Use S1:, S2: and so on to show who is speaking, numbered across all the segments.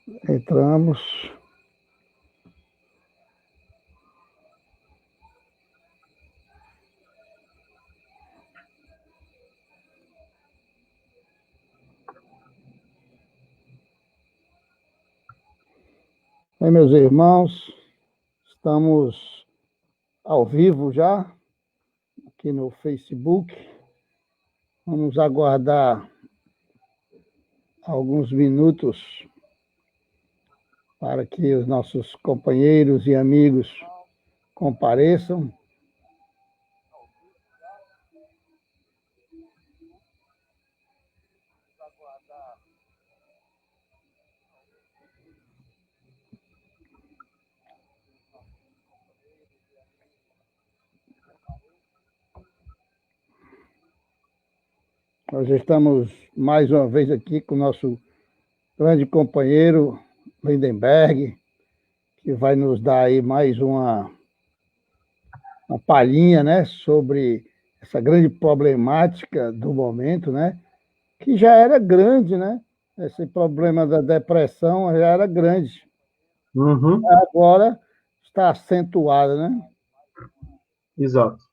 S1: Entramos. Bem, meus irmãos, estamos ao vivo já, aqui no Facebook. Vamos aguardar alguns minutos para que os nossos companheiros e amigos compareçam. Nós estamos mais uma vez aqui com o nosso grande companheiro Lindenberg, que vai nos dar aí mais uma palhinha, né, sobre essa grande problemática do momento, né, que já era grande, né? Esse problema da depressão já era grande.
S2: Uhum.
S1: Agora está acentuado, né?
S2: Exato.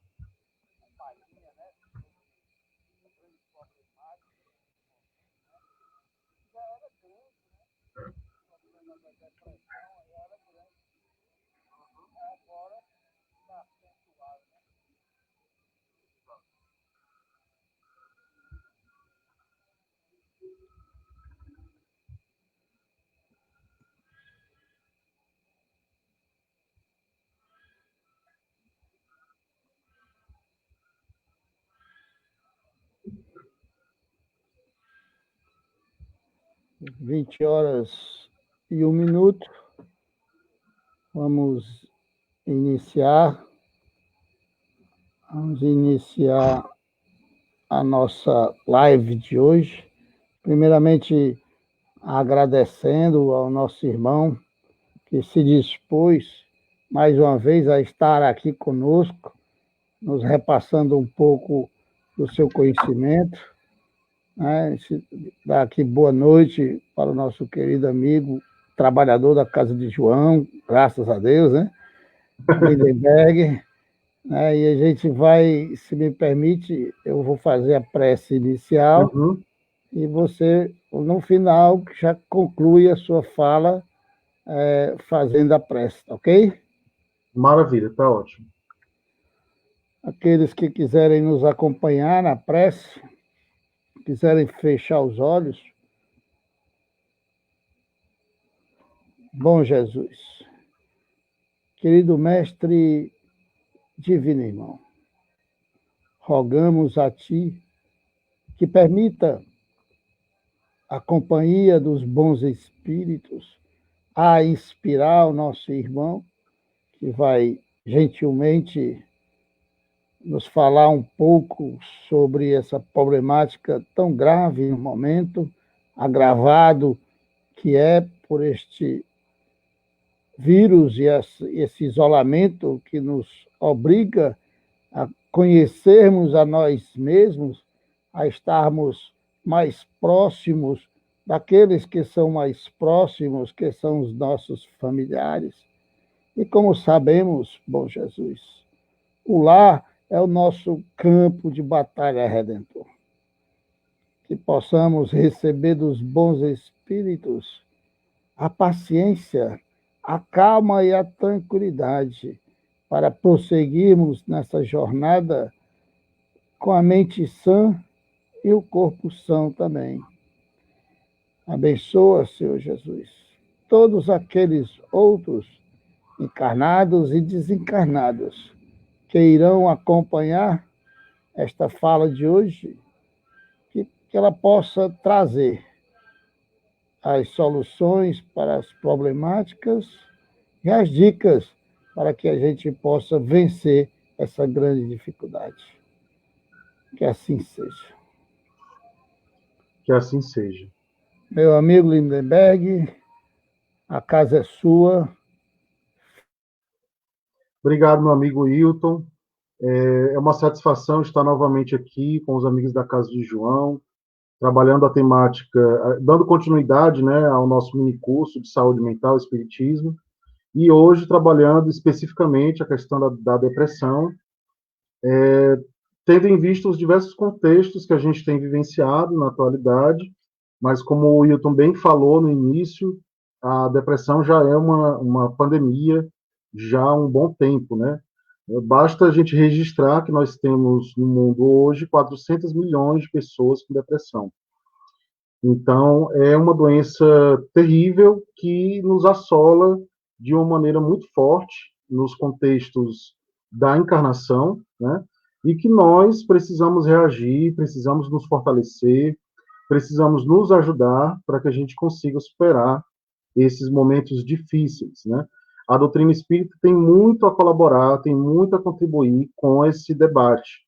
S1: Vinte horas e um minuto. Vamos iniciar. Vamos iniciar a nossa live de hoje. Primeiramente, agradecendo ao nosso irmão que se dispôs mais uma vez a estar aqui conosco, nos repassando um pouco do seu conhecimento, né? Dar aqui boa noite para o nosso querido amigo, trabalhador da Casa de João, graças a Deus, né? Lindenberg, né? E a gente vai, se me permite, eu vou fazer a prece inicial e você, no final, já conclui a sua fala fazendo a prece, ok?
S2: Maravilha, tá ótimo.
S1: Aqueles que quiserem nos acompanhar na prece, quiserem fechar os olhos. Bom Jesus, querido Mestre Divino Irmão, rogamos a Ti que permita a companhia dos bons espíritos a inspirar o nosso irmão, que vai gentilmente nos falar um pouco sobre essa problemática tão grave no momento, agravado que é por este vírus e esse isolamento que nos obriga a conhecermos a nós mesmos, a estarmos mais próximos daqueles que são mais próximos, que são os nossos familiares. E como sabemos, bom Jesus, o lar é o nosso campo de batalha redentor. Que possamos receber dos bons espíritos a paciência, a calma e a tranquilidade para prosseguirmos nessa jornada com a mente sã e o corpo são também. Abençoa, Senhor Jesus, todos aqueles outros encarnados e desencarnados que irão acompanhar esta fala de hoje, que ela possa trazer as soluções para as problemáticas e as dicas para que a gente possa vencer essa grande dificuldade. Que assim seja.
S2: Que assim seja.
S1: Meu amigo Lindenberg, a casa é sua.
S2: Obrigado, meu amigo Hilton. É uma satisfação estar novamente aqui com os amigos da Casa de João. trabalhando a temática, dando continuidade, né, ao nosso mini curso de saúde mental e espiritismo, e hoje trabalhando especificamente a questão da depressão, tendo em vista os diversos contextos que a gente tem vivenciado na atualidade, mas como o Wilton bem falou no início, a depressão já é uma pandemia já há um bom tempo, né? Basta a gente registrar que nós temos no mundo hoje 400 milhões de pessoas com depressão. Então, é uma doença terrível que nos assola de uma maneira muito forte nos contextos da encarnação, né? E que nós precisamos reagir, precisamos nos fortalecer, precisamos nos ajudar para que a gente consiga superar esses momentos difíceis, né? A doutrina espírita tem muito a colaborar, tem muito a contribuir com esse debate.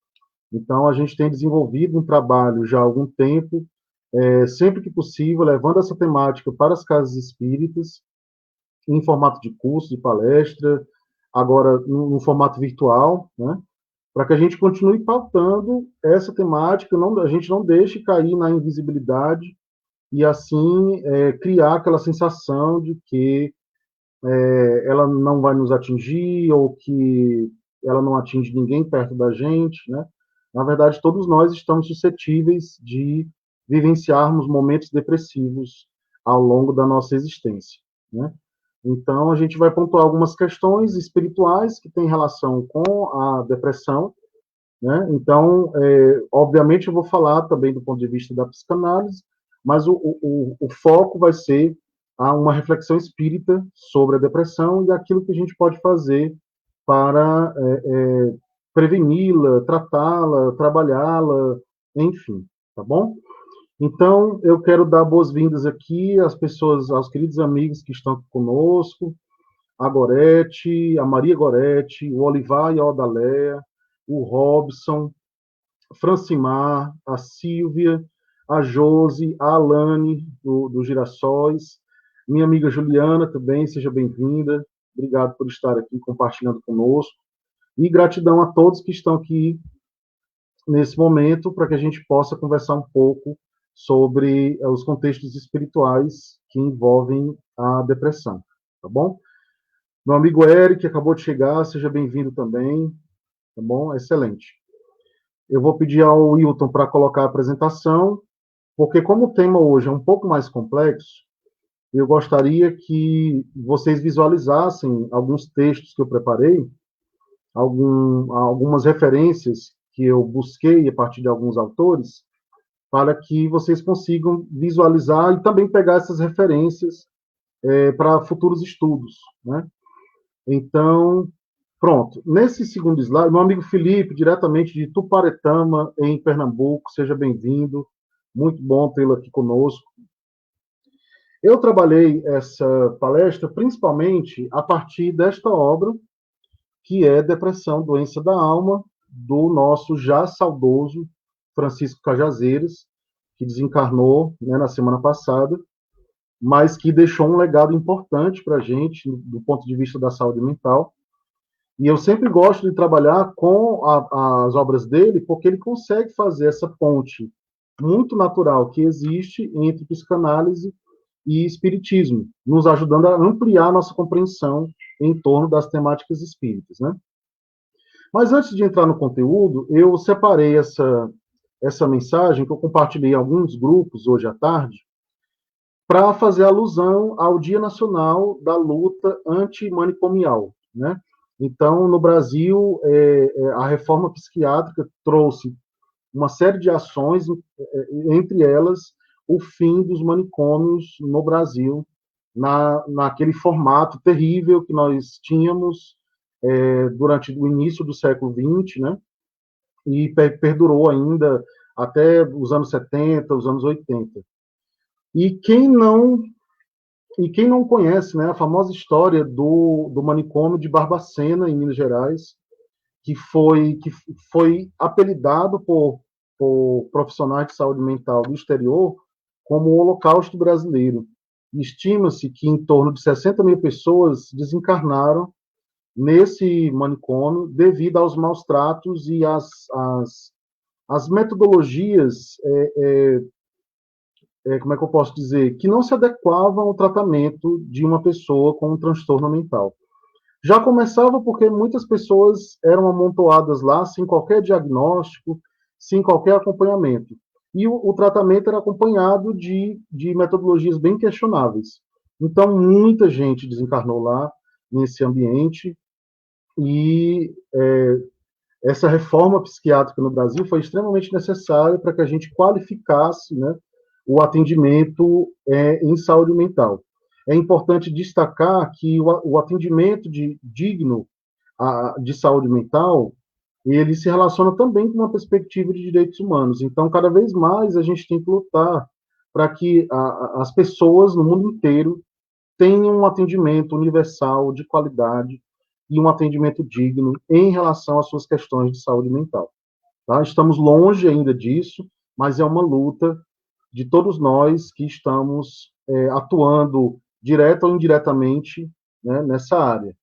S2: Então, a gente tem desenvolvido um trabalho já há algum tempo, sempre que possível, levando essa temática para as casas espíritas, em formato de curso, de palestra, agora no formato virtual, né? Para que a gente continue pautando essa temática, a gente não deixe cair na invisibilidade e, assim, criar aquela sensação de que ela não vai nos atingir ou que ela não atinge ninguém perto da gente, né? Na verdade, todos nós estamos suscetíveis de vivenciarmos momentos depressivos ao longo da nossa existência, né? Então, a gente vai pontuar algumas questões espirituais que têm relação com a depressão, né? Então, obviamente, eu vou falar também do ponto de vista da psicanálise, mas o foco vai ser uma reflexão espírita sobre a depressão e aquilo que a gente pode fazer para preveni-la, tratá-la, trabalhá-la, enfim, tá bom? Então, eu quero dar boas-vindas aqui às pessoas, aos queridos amigos que estão aqui conosco, a Gorete, a Maria Gorete, o Olivar e a Odaléa, o Robson, Francimar, a Sílvia, a Josi, a Alane, do Girassóis, minha amiga Juliana também, seja bem-vinda. Obrigado por estar aqui compartilhando conosco. E gratidão a todos que estão aqui nesse momento, para que a gente possa conversar um pouco sobre os contextos espirituais que envolvem a depressão, tá bom? Meu amigo Eric acabou de chegar, seja bem-vindo também, tá bom? Excelente. Eu vou pedir ao Wilton para colocar a apresentação, porque como o tema hoje é um pouco mais complexo, eu gostaria que vocês visualizassem alguns textos que eu preparei, algumas referências que eu busquei a partir de alguns autores, para que vocês consigam visualizar e também pegar essas referências para futuros estudos, né? Então, pronto. Nesse segundo slide, meu amigo Felipe, diretamente de Tuparetama, em Pernambuco, seja bem-vindo. Muito bom tê-lo aqui conosco. Eu trabalhei essa palestra principalmente a partir desta obra, que é Depressão, Doença da Alma, do nosso já saudoso Francisco Cajazeiras, que desencarnou, né, na semana passada, mas que deixou um legado importante para a gente, do ponto de vista da saúde mental. E eu sempre gosto de trabalhar com as obras dele, porque ele consegue fazer essa ponte muito natural que existe entre psicanálise e espiritismo, nos ajudando a ampliar nossa compreensão em torno das temáticas espíritas, né? Mas antes de entrar no conteúdo, eu separei essa mensagem que eu compartilhei em alguns grupos hoje à tarde, para fazer alusão ao Dia Nacional da Luta Antimanicomial, né? Então, no Brasil, a reforma psiquiátrica trouxe uma série de ações, entre elas o fim dos manicômios no Brasil, naquele formato terrível que nós tínhamos durante o início do século XX, né? E perdurou ainda até os anos 70, os anos 80. E quem não conhece, né, a famosa história do manicômio de Barbacena, em Minas Gerais, que foi apelidado por profissionais de saúde mental do exterior como o Holocausto Brasileiro. Estima-se que em torno de 60 mil pessoas desencarnaram nesse manicômio devido aos maus tratos e às metodologias como é que eu posso dizer, que não se adequavam ao tratamento de uma pessoa com um transtorno mental. Já começava porque muitas pessoas eram amontoadas lá sem qualquer diagnóstico, sem qualquer acompanhamento. E o tratamento era acompanhado de metodologias bem questionáveis. Então, muita gente desencarnou lá, nesse ambiente, e essa reforma psiquiátrica no Brasil foi extremamente necessária para que a gente qualificasse, né, o atendimento em saúde mental. É importante destacar que o atendimento digno de saúde mental, ele se relaciona também com uma perspectiva de direitos humanos. Então, cada vez mais a gente tem que lutar para que as pessoas no mundo inteiro tenham um atendimento universal, de qualidade, e um atendimento digno em relação às suas questões de saúde mental. Tá? Estamos longe ainda disso, mas é uma luta de todos nós que estamos atuando direta ou indiretamente, né, nessa área.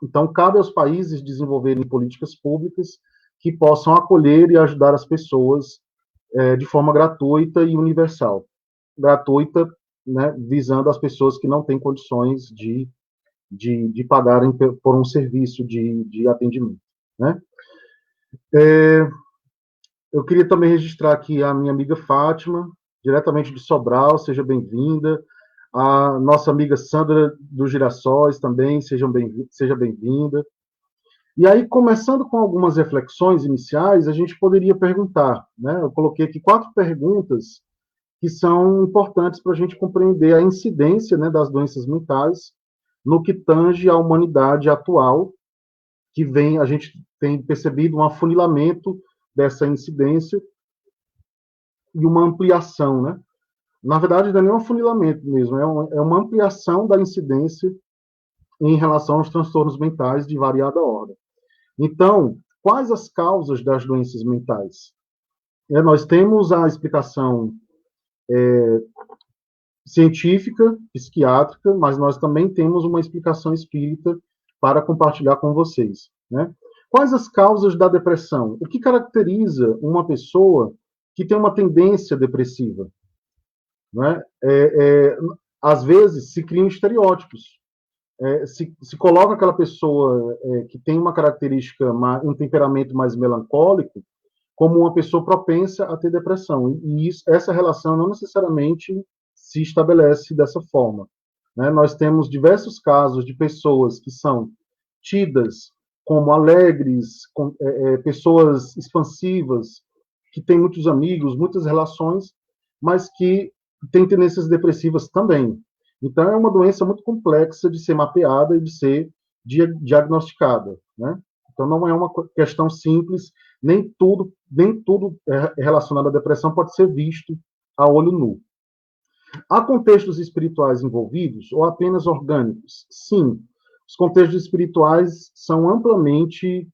S2: Então, cabe aos países desenvolverem políticas públicas que possam acolher e ajudar as pessoas de forma gratuita e universal. Gratuita, né, visando as pessoas que não têm condições de pagarem por um serviço de atendimento. Né? Eu queria também registrar aqui a minha amiga Fátima, diretamente de Sobral, seja bem-vinda. A nossa amiga Sandra dos Girassóis também, seja bem-vinda. E aí, começando com algumas reflexões iniciais, a gente poderia perguntar, né? Eu coloquei aqui 4 perguntas que são importantes para a gente compreender a incidência, né, das doenças mentais no que tange à humanidade atual, que a gente tem percebido um afunilamento dessa incidência e uma ampliação, né? Na verdade, não é nem um afunilamento mesmo, é uma ampliação da incidência em relação aos transtornos mentais de variada ordem. Então, quais as causas das doenças mentais? Nós temos a explicação científica, psiquiátrica, mas nós também temos uma explicação espírita para compartilhar com vocês. Né? Quais as causas da depressão? O que caracteriza uma pessoa que tem uma tendência depressiva? Né? Às vezes se criam estereótipos. Se coloca aquela pessoa que tem uma característica, um temperamento mais melancólico, como uma pessoa propensa a ter depressão. E essa relação não necessariamente se estabelece dessa forma. Né? Nós temos diversos casos de pessoas que são tidas como alegres, pessoas expansivas, que têm muitos amigos, muitas relações, mas que têm tendências depressivas também. Então, é uma doença muito complexa de ser mapeada e de ser diagnosticada. Né? Então, não é uma questão simples, nem tudo relacionado à depressão pode ser visto a olho nu. Há contextos espirituais envolvidos ou apenas orgânicos? Sim, os contextos espirituais estão amplamente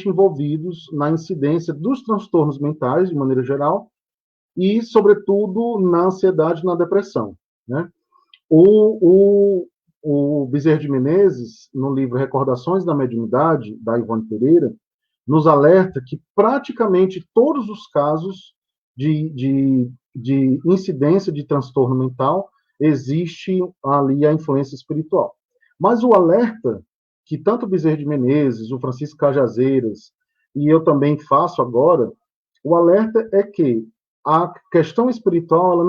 S2: envolvidos na incidência dos transtornos mentais, de maneira geral, e, sobretudo, na ansiedade e na depressão. Né? O Bezerra de Menezes, no livro Recordações da Mediunidade, da Ivone Pereira, nos alerta que praticamente todos os casos de incidência de transtorno mental existe ali a influência espiritual. Mas o alerta que tanto o Bezerra de Menezes, o Francisco Cajazeiras e eu também faço agora, o alerta é que a questão espiritual ela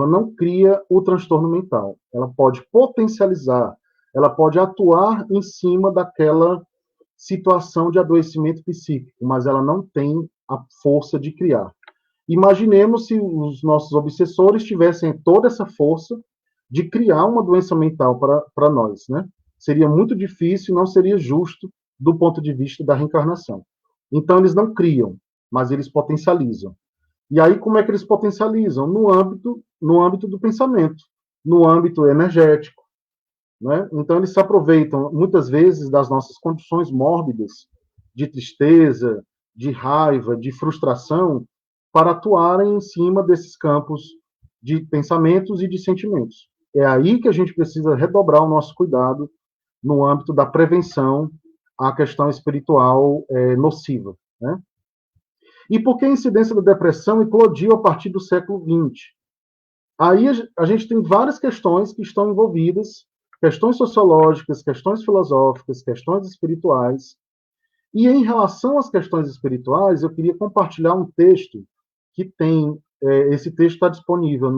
S2: não cria o transtorno mental. Ela pode potencializar, ela pode atuar em cima daquela situação de adoecimento psíquico, mas ela não tem a força de criar. Imaginemos se os nossos obsessores tivessem toda essa força de criar uma doença mental para nós, né? Seria muito difícil, não seria justo do ponto de vista da reencarnação. Então, eles não criam, mas eles potencializam. E aí, como é que eles potencializam? No âmbito do pensamento, no âmbito energético. Né? Então, eles se aproveitam, muitas vezes, das nossas condições mórbidas, de tristeza, de raiva, de frustração, para atuarem em cima desses campos de pensamentos e de sentimentos. É aí que a gente precisa redobrar o nosso cuidado no âmbito da prevenção à questão espiritual nociva. Né? E por que a incidência da depressão eclodiu a partir do século XX? Aí a gente tem várias questões que estão envolvidas, questões sociológicas, questões filosóficas, questões espirituais. E em relação às questões espirituais, eu queria compartilhar um texto que tem, esse texto está disponível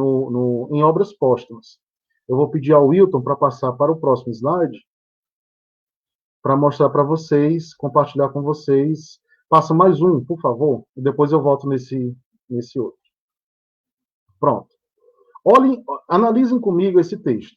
S2: em obras póstumas. Eu vou pedir ao Wilton para passar para o próximo slide, para mostrar para vocês, compartilhar com vocês. Passa mais um, por favor, e depois eu volto nesse outro. Pronto. Olhem, analisem comigo esse texto.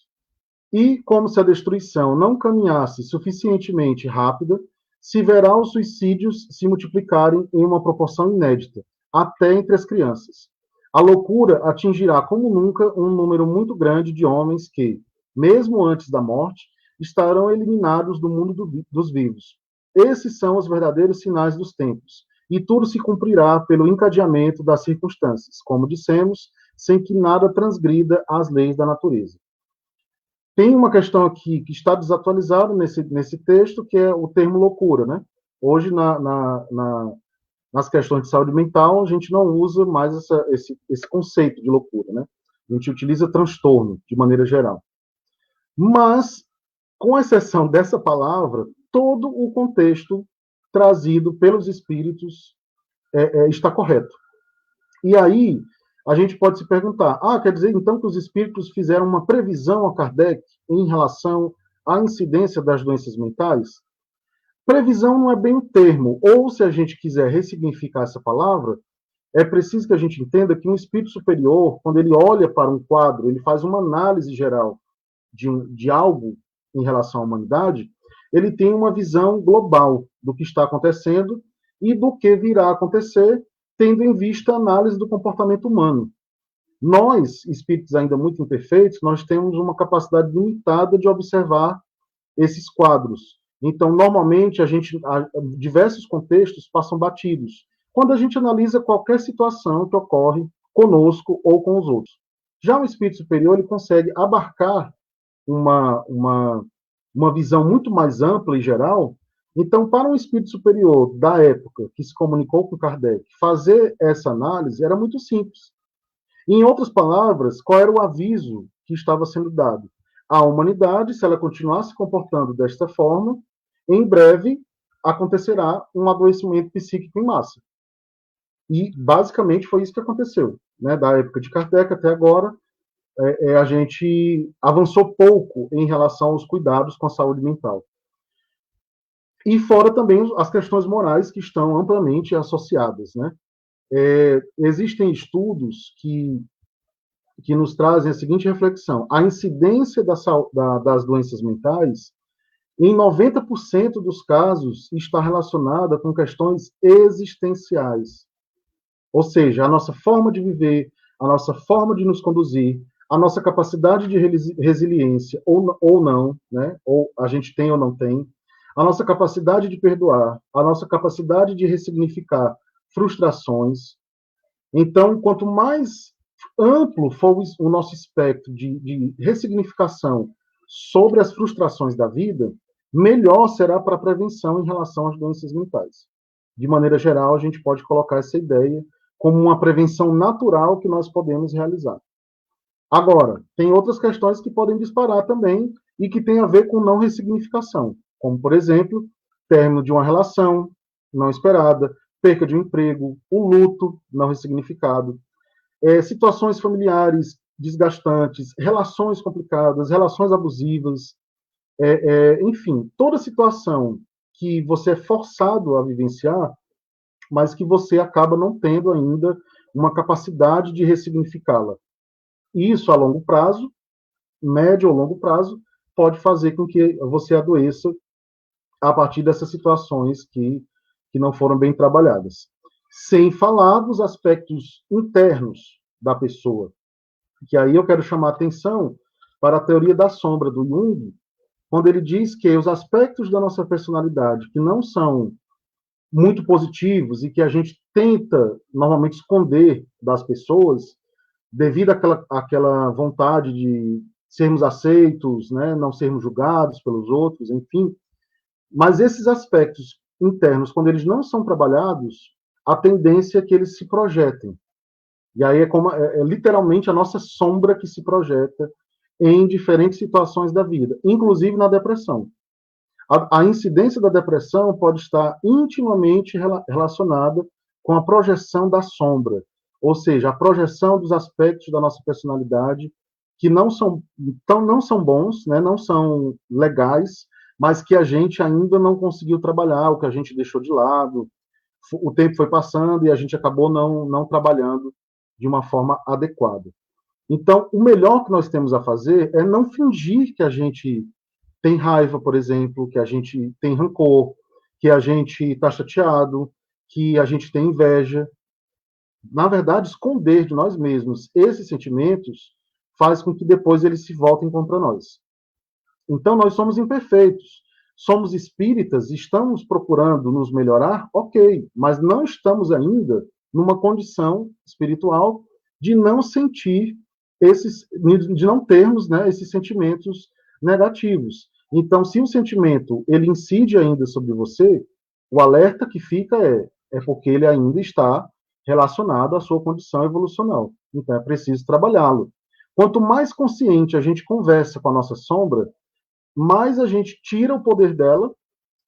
S2: E como se a destruição não caminhasse suficientemente rápida, se verá os suicídios se multiplicarem em uma proporção inédita, até entre as crianças. A loucura atingirá como nunca um número muito grande de homens que, mesmo antes da morte, estarão eliminados do mundo dos vivos. Esses são os verdadeiros sinais dos tempos, e tudo se cumprirá pelo encadeamento das circunstâncias, como dissemos, sem que nada transgrida as leis da natureza. Tem uma questão aqui que está desatualizada nesse texto, que é o termo loucura, né? Hoje, nas questões de saúde mental, a gente não usa mais esse conceito de loucura, né? A gente utiliza transtorno, de maneira geral. Mas, com exceção dessa palavra, todo o contexto trazido pelos espíritos está correto. E aí, a gente pode se perguntar, quer dizer então que os espíritos fizeram uma previsão a Kardec em relação à incidência das doenças mentais? Previsão não é bem o termo, ou se a gente quiser ressignificar essa palavra, é preciso que a gente entenda que um espírito superior, quando ele olha para um quadro, ele faz uma análise geral de algo em relação à humanidade, ele tem uma visão global do que está acontecendo e do que virá a acontecer, tendo em vista a análise do comportamento humano. Nós, espíritos ainda muito imperfeitos, nós temos uma capacidade limitada de observar esses quadros. Então, normalmente, diversos contextos passam batidos, quando a gente analisa qualquer situação que ocorre conosco ou com os outros. Já o espírito superior, ele consegue abarcar uma visão muito mais ampla e geral. Então, para um espírito superior da época que se comunicou com Kardec, fazer essa análise era muito simples. Em outras palavras, qual era o aviso que estava sendo dado? A humanidade, se ela continuar se comportando desta forma, em breve acontecerá um adoecimento psíquico em massa. E, basicamente, foi isso que aconteceu. Né? Da época de Kardec até agora, a gente avançou pouco em relação aos cuidados com a saúde mental. E fora também as questões morais que estão amplamente associadas. Né? Existem estudos que nos trazem a seguinte reflexão. A incidência das doenças mentais, em 90% dos casos, está relacionada com questões existenciais. Ou seja, a nossa forma de viver, a nossa forma de nos conduzir, a nossa capacidade de resiliência ou não, né? Ou a gente tem ou não tem, a nossa capacidade de perdoar, a nossa capacidade de ressignificar frustrações. Então, quanto mais amplo for o nosso espectro de ressignificação sobre as frustrações da vida, melhor será para a prevenção em relação às doenças mentais. De maneira geral, a gente pode colocar essa ideia como uma prevenção natural que nós podemos realizar. Agora, tem outras questões que podem disparar também e que têm a ver com não ressignificação, como, por exemplo, término de uma relação não esperada, perca de um emprego, o luto não ressignificado, situações familiares desgastantes, relações complicadas, relações abusivas, enfim, toda situação que você é forçado a vivenciar, mas que você acaba não tendo ainda uma capacidade de ressignificá-la. Isso a longo prazo, médio ou longo prazo, pode fazer com que você adoeça a partir dessas situações que não foram bem trabalhadas. Sem falar dos aspectos internos da pessoa, que aí eu quero chamar a atenção para a teoria da sombra do Jung, quando ele diz que os aspectos da nossa personalidade que não são muito positivos e que a gente tenta normalmente esconder das pessoas, devido àquela vontade de sermos aceitos, né, não sermos julgados pelos outros, enfim. Mas esses aspectos internos, quando eles não são trabalhados, a tendência é que eles se projetem. E aí é literalmente a nossa sombra que se projeta em diferentes situações da vida, inclusive na depressão. A incidência da depressão pode estar intimamente relacionada com a projeção da sombra, ou seja, a projeção dos aspectos da nossa personalidade que não são bons, né, não são legais, mas que a gente ainda não conseguiu trabalhar, o que a gente deixou de lado, o tempo foi passando e a gente acabou não trabalhando de uma forma adequada. Então, o melhor que nós temos a fazer é não fingir que a gente tem raiva, por exemplo, que a gente tem rancor, que a gente está chateado, que a gente tem inveja. Na verdade, esconder de nós mesmos esses sentimentos faz com que depois eles se voltem contra nós. Então, nós somos imperfeitos. Somos espíritas, estamos procurando nos melhorar, ok, mas não estamos ainda numa condição espiritual de não sentir de não termos, né, esses sentimentos negativos. Então, se o sentimento ele incide ainda sobre você, o alerta que fica é porque ele ainda está relacionado à sua condição evolucional. Então, é preciso trabalhá-lo. Quanto mais consciente a gente conversa com a nossa sombra, mais a gente tira o poder dela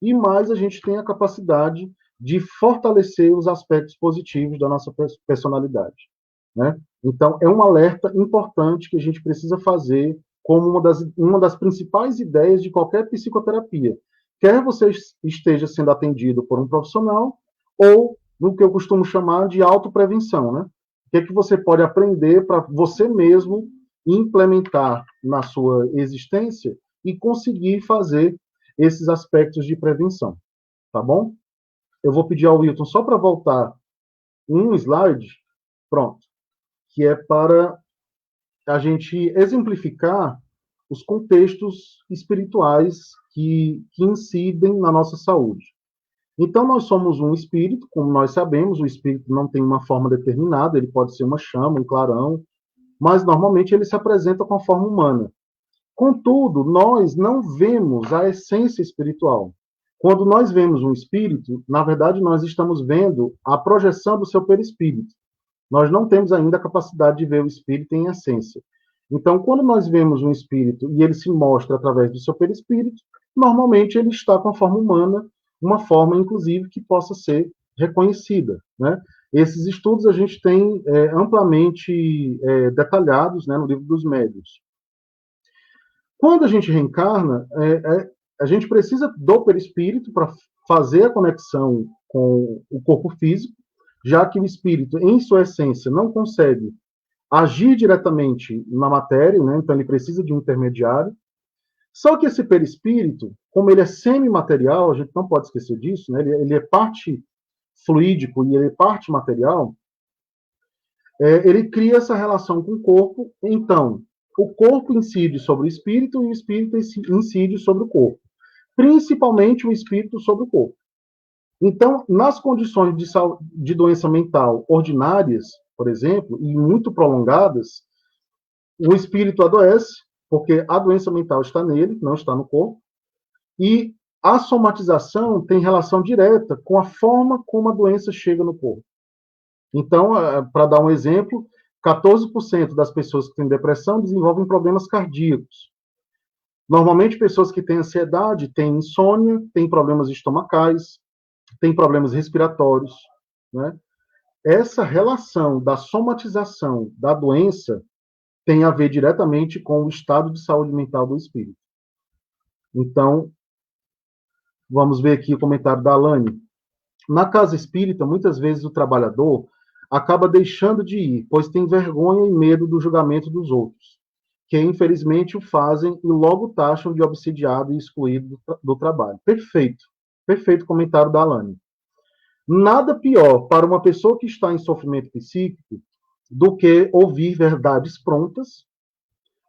S2: e mais a gente tem a capacidade de fortalecer os aspectos positivos da nossa personalidade, né? Então, é um alerta importante que a gente precisa fazer como uma das principais ideias de qualquer psicoterapia. Quer você esteja sendo atendido por um profissional ou no que eu costumo chamar de autoprevenção, né? O que é que você pode aprender para você mesmo implementar na sua existência e conseguir fazer esses aspectos de prevenção, tá bom? Eu vou pedir ao Wilton só para voltar um slide, pronto, que é para a gente exemplificar os contextos espirituais que incidem na nossa saúde. Então, nós somos um espírito, como nós sabemos, o espírito não tem uma forma determinada, ele pode ser uma chama, um clarão, mas normalmente ele se apresenta com a forma humana. Contudo, nós não vemos a essência espiritual. Quando nós vemos um espírito, na verdade, nós estamos vendo a projeção do seu perispírito. Nós não temos ainda a capacidade de ver o espírito em essência. Então, quando nós vemos um espírito e ele se mostra através do seu perispírito, normalmente ele está com a forma humana, uma forma, inclusive, que possa ser reconhecida, né? Esses estudos a gente tem amplamente detalhados, né, no livro dos médiuns. Quando a gente reencarna, a gente precisa do perispírito para fazer a conexão com o corpo físico, já que o espírito, em sua essência, não consegue agir diretamente na matéria, né? Então ele precisa de um intermediário. Só que esse perispírito, como ele é semimaterial, a gente não pode esquecer disso, né? Ele é parte fluídico e ele é parte material, ele cria essa relação com o corpo. Então, o corpo incide sobre o espírito e o espírito incide sobre o corpo. Principalmente o espírito sobre o corpo. Então, nas condições de doença mental ordinárias, por exemplo, e muito prolongadas, o espírito adoece, porque a doença mental está nele, não está no corpo, e a somatização tem relação direta com a forma como a doença chega no corpo. Então, para dar um exemplo, 14% das pessoas que têm depressão desenvolvem problemas cardíacos. Normalmente, pessoas que têm ansiedade têm insônia, têm problemas estomacais, têm problemas respiratórios, né? Essa relação da somatização da doença tem a ver diretamente com o estado de saúde mental do espírito. Então, vamos ver aqui o comentário da Alane. Na casa espírita, muitas vezes o trabalhador acaba deixando de ir, pois tem vergonha e medo do julgamento dos outros, que infelizmente o fazem e logo taxam de obsidiado e excluído do trabalho. Perfeito. Perfeito comentário da Alane. Nada pior para uma pessoa que está em sofrimento psíquico do que ouvir verdades prontas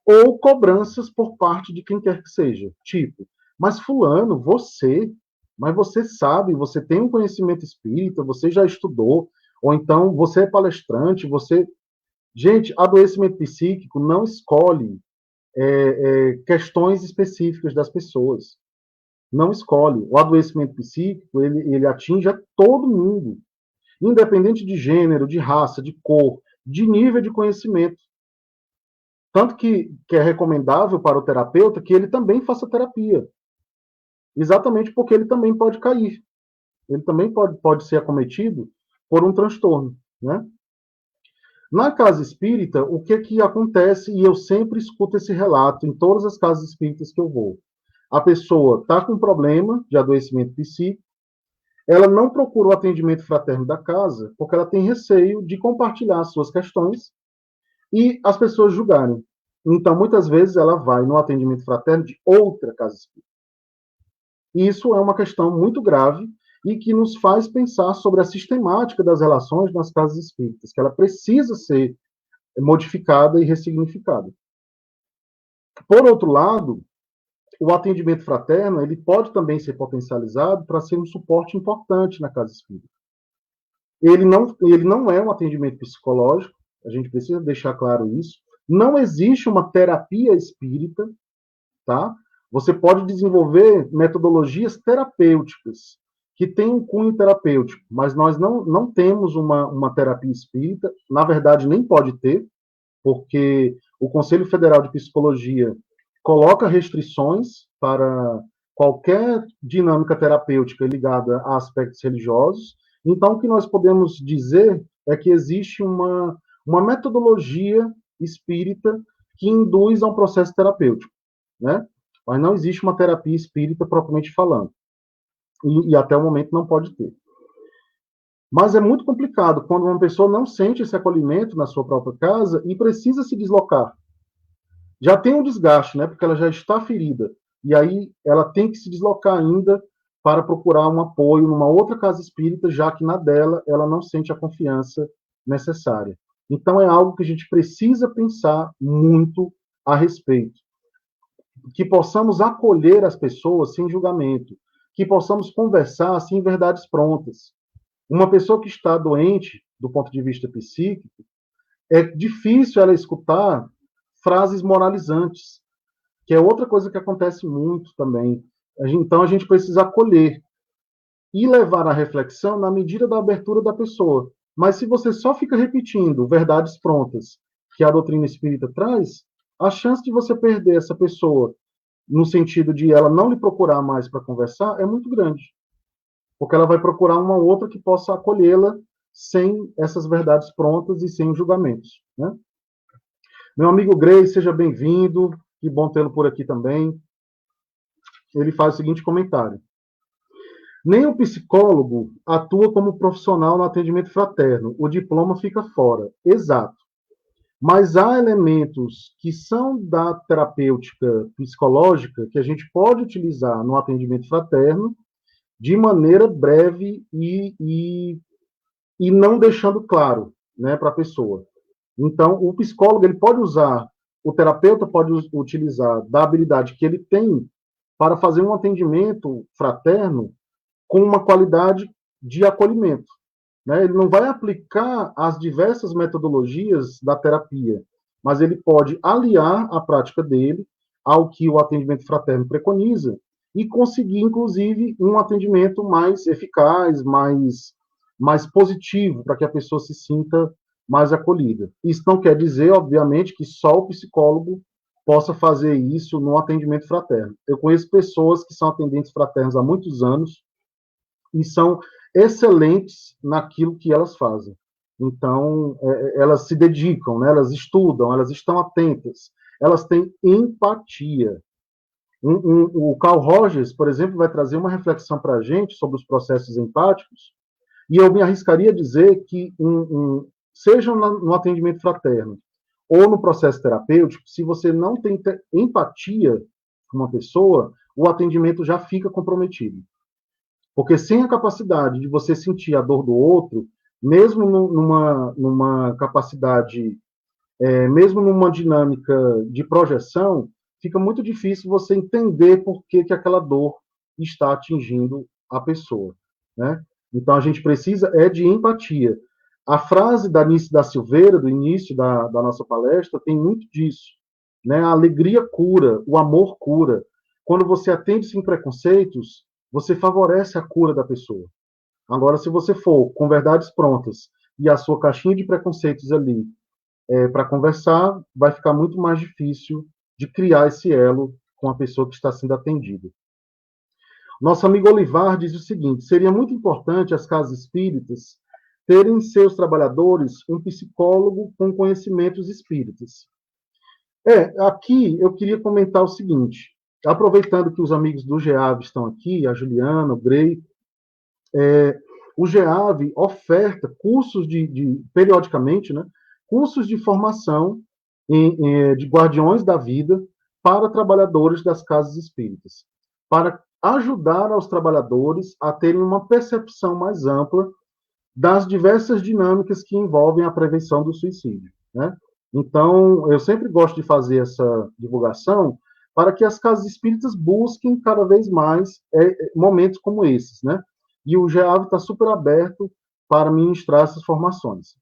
S2: ou cobranças por parte de quem quer que seja. Tipo, mas fulano, mas você sabe, você tem um conhecimento espírita, você já estudou, ou então você é palestrante, você... Gente, adoecimento psíquico não escolhe questões específicas das pessoas. Não escolhe. O adoecimento psíquico, ele atinge a todo mundo. independente de gênero, de raça, de cor, de nível de conhecimento. Tanto que é recomendável para o terapeuta que ele também faça terapia. Exatamente porque ele também pode cair. Ele também pode ser acometido por um transtorno, né? Na casa espírita, o que acontece, e eu sempre escuto esse relato em todas as casas espíritas que eu vou. A pessoa está com um problema de adoecimento psíquico, ela não procura o atendimento fraterno da casa, porque ela tem receio de compartilhar as suas questões e as pessoas julgarem. Então, muitas vezes, ela vai no atendimento fraterno de outra casa espírita. E isso é uma questão muito grave e que nos faz pensar sobre a sistemática das relações nas casas espíritas, que ela precisa ser modificada e ressignificada. Por outro lado, o atendimento fraterno ele pode também ser potencializado para ser um suporte importante na casa espírita. Ele não é um atendimento psicológico, a gente precisa deixar claro isso. Não existe uma terapia espírita, tá? Você pode desenvolver metodologias terapêuticas que têm um cunho terapêutico, mas nós não temos uma terapia espírita, na verdade nem pode ter, porque o Conselho Federal de Psicologia coloca restrições para qualquer dinâmica terapêutica ligada a aspectos religiosos. Então, o que nós podemos dizer é que existe uma metodologia espírita que induz a um processo terapêutico, né? Mas não existe uma terapia espírita propriamente falando. E até o momento não pode ter. Mas é muito complicado quando uma pessoa não sente esse acolhimento na sua própria casa e precisa se deslocar. Já tem um desgaste, né? Porque ela já está ferida. E aí ela tem que se deslocar ainda para procurar um apoio numa outra casa espírita, já que na dela ela não sente a confiança necessária. Então é algo que a gente precisa pensar muito a respeito. Que possamos acolher as pessoas sem julgamento, que possamos conversar sem verdades prontas. Uma pessoa que está doente, do ponto de vista psíquico, é difícil ela escutar frases moralizantes, que é outra coisa que acontece muito também. Então, a gente precisa acolher e levar a reflexão na medida da abertura da pessoa. Mas se você só fica repetindo verdades prontas que a doutrina espírita traz, a chance de você perder essa pessoa, no sentido de ela não lhe procurar mais para conversar, é muito grande. Porque ela vai procurar uma outra que possa acolhê-la sem essas verdades prontas e sem julgamentos, né? Meu amigo Grey, seja bem-vindo, que bom tê-lo por aqui também. Ele faz o seguinte comentário: nem o psicólogo atua como profissional no atendimento fraterno, o diploma fica fora. Exato. Mas há elementos que são da terapêutica psicológica que a gente pode utilizar no atendimento fraterno de maneira breve e não deixando claro, né, para a pessoa. Então, o psicólogo ele pode usar, o terapeuta pode utilizar da habilidade que ele tem para fazer um atendimento fraterno com uma qualidade de acolhimento, né? Ele não vai aplicar as diversas metodologias da terapia, mas ele pode aliar a prática dele ao que o atendimento fraterno preconiza e conseguir, inclusive, um atendimento mais eficaz, mais positivo, para que a pessoa se sinta mais acolhida. Isso não quer dizer, obviamente, que só o psicólogo possa fazer isso no atendimento fraterno. Eu conheço pessoas que são atendentes fraternos há muitos anos e são excelentes naquilo que elas fazem. Então, elas se dedicam, né? Elas estudam, elas estão atentas, elas têm empatia. O Carl Rogers, por exemplo, vai trazer uma reflexão para a gente sobre os processos empáticos, e eu me arriscaria a dizer que, seja no atendimento fraterno ou no processo terapêutico, se você não tem empatia com uma pessoa, o atendimento já fica comprometido. Porque sem a capacidade de você sentir a dor do outro, mesmo numa capacidade, mesmo numa dinâmica de projeção, fica muito difícil você entender por que aquela dor está atingindo a pessoa, né? Então, a gente precisa de empatia. A frase da Nice da Silveira, do início da nossa palestra, tem muito disso, né? A alegria cura, o amor cura. Quando você atende sem preconceitos, você favorece a cura da pessoa. Agora, se você for com verdades prontas e a sua caixinha de preconceitos ali para conversar, vai ficar muito mais difícil de criar esse elo com a pessoa que está sendo atendida. Nosso amigo Olivar diz o seguinte: seria muito importante as casas espíritas terem em seus trabalhadores um psicólogo com conhecimentos espíritas. Aqui eu queria comentar o seguinte, aproveitando que os amigos do GEAV estão aqui, a Juliana, o Grey, o GEAV oferta cursos periodicamente, né, cursos de formação de guardiões da vida para trabalhadores das casas espíritas, para ajudar aos trabalhadores a terem uma percepção mais ampla das diversas dinâmicas que envolvem a prevenção do suicídio, né? Então, eu sempre gosto de fazer essa divulgação para que as casas espíritas busquem cada vez mais momentos como esses, né? E o GEAV está super aberto para ministrar essas formações.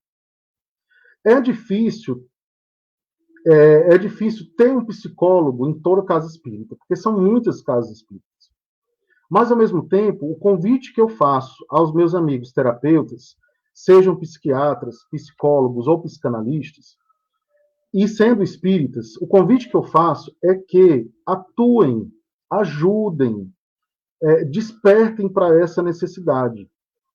S2: É difícil ter um psicólogo em toda casa espírita, porque são muitas casas espíritas. Mas, ao mesmo tempo, o convite que eu faço aos meus amigos terapeutas, sejam psiquiatras, psicólogos ou psicanalistas, e sendo espíritas, o convite que eu faço é que atuem, ajudem, despertem para essa necessidade.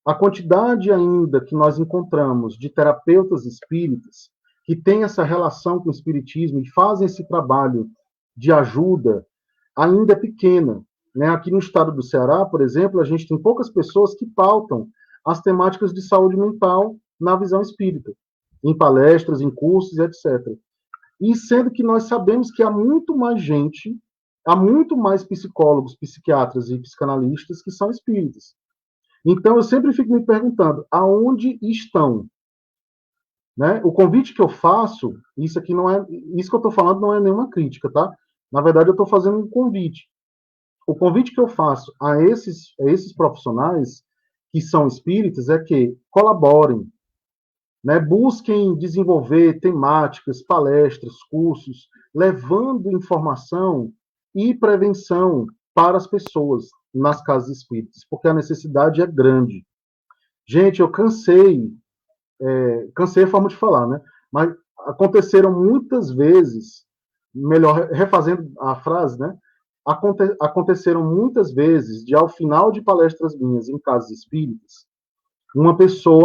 S2: A quantidade ainda que nós encontramos de terapeutas espíritas que têm essa relação com o espiritismo e fazem esse trabalho de ajuda ainda é pequena. Né? Aqui no estado do Ceará, por exemplo, a gente tem poucas pessoas que pautam as temáticas de saúde mental na visão espírita, em palestras, em cursos, etc. E sendo que nós sabemos que há muito mais gente, há muito mais psicólogos, psiquiatras e psicanalistas que são espíritas. Então, eu sempre fico me perguntando, aonde estão? Né? O convite que eu faço, isso que eu estou falando não é nenhuma crítica, tá? Na verdade, eu estou fazendo um convite. O convite que eu faço a esses profissionais que são espíritas é que colaborem, né? Busquem desenvolver temáticas, palestras, cursos, levando informação e prevenção para as pessoas nas casas espíritas, porque a necessidade é grande. Gente, eu cansei a forma de falar, né? Mas aconteceram muitas vezes, melhor, refazendo a frase, né? Aconteceram muitas vezes de, ao final de palestras minhas em casas espíritas,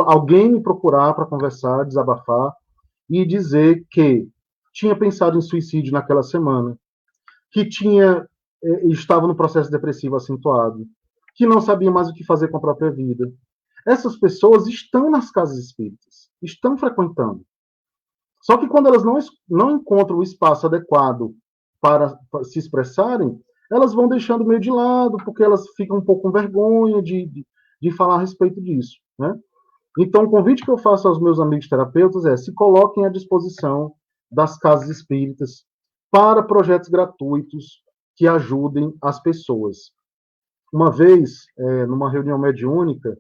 S2: alguém me procurar para conversar, desabafar e dizer que tinha pensado em suicídio naquela semana, que estava no processo depressivo acentuado, que não sabia mais o que fazer com a própria vida. Essas pessoas estão nas casas espíritas, estão frequentando. Só que quando elas não encontram o espaço adequado para se expressarem, elas vão deixando meio de lado, porque elas ficam um pouco com vergonha de falar a respeito disso, né? Então, o convite que eu faço aos meus amigos terapeutas é: se coloquem à disposição das casas espíritas para projetos gratuitos que ajudem as pessoas. Uma vez, numa reunião mediúnica,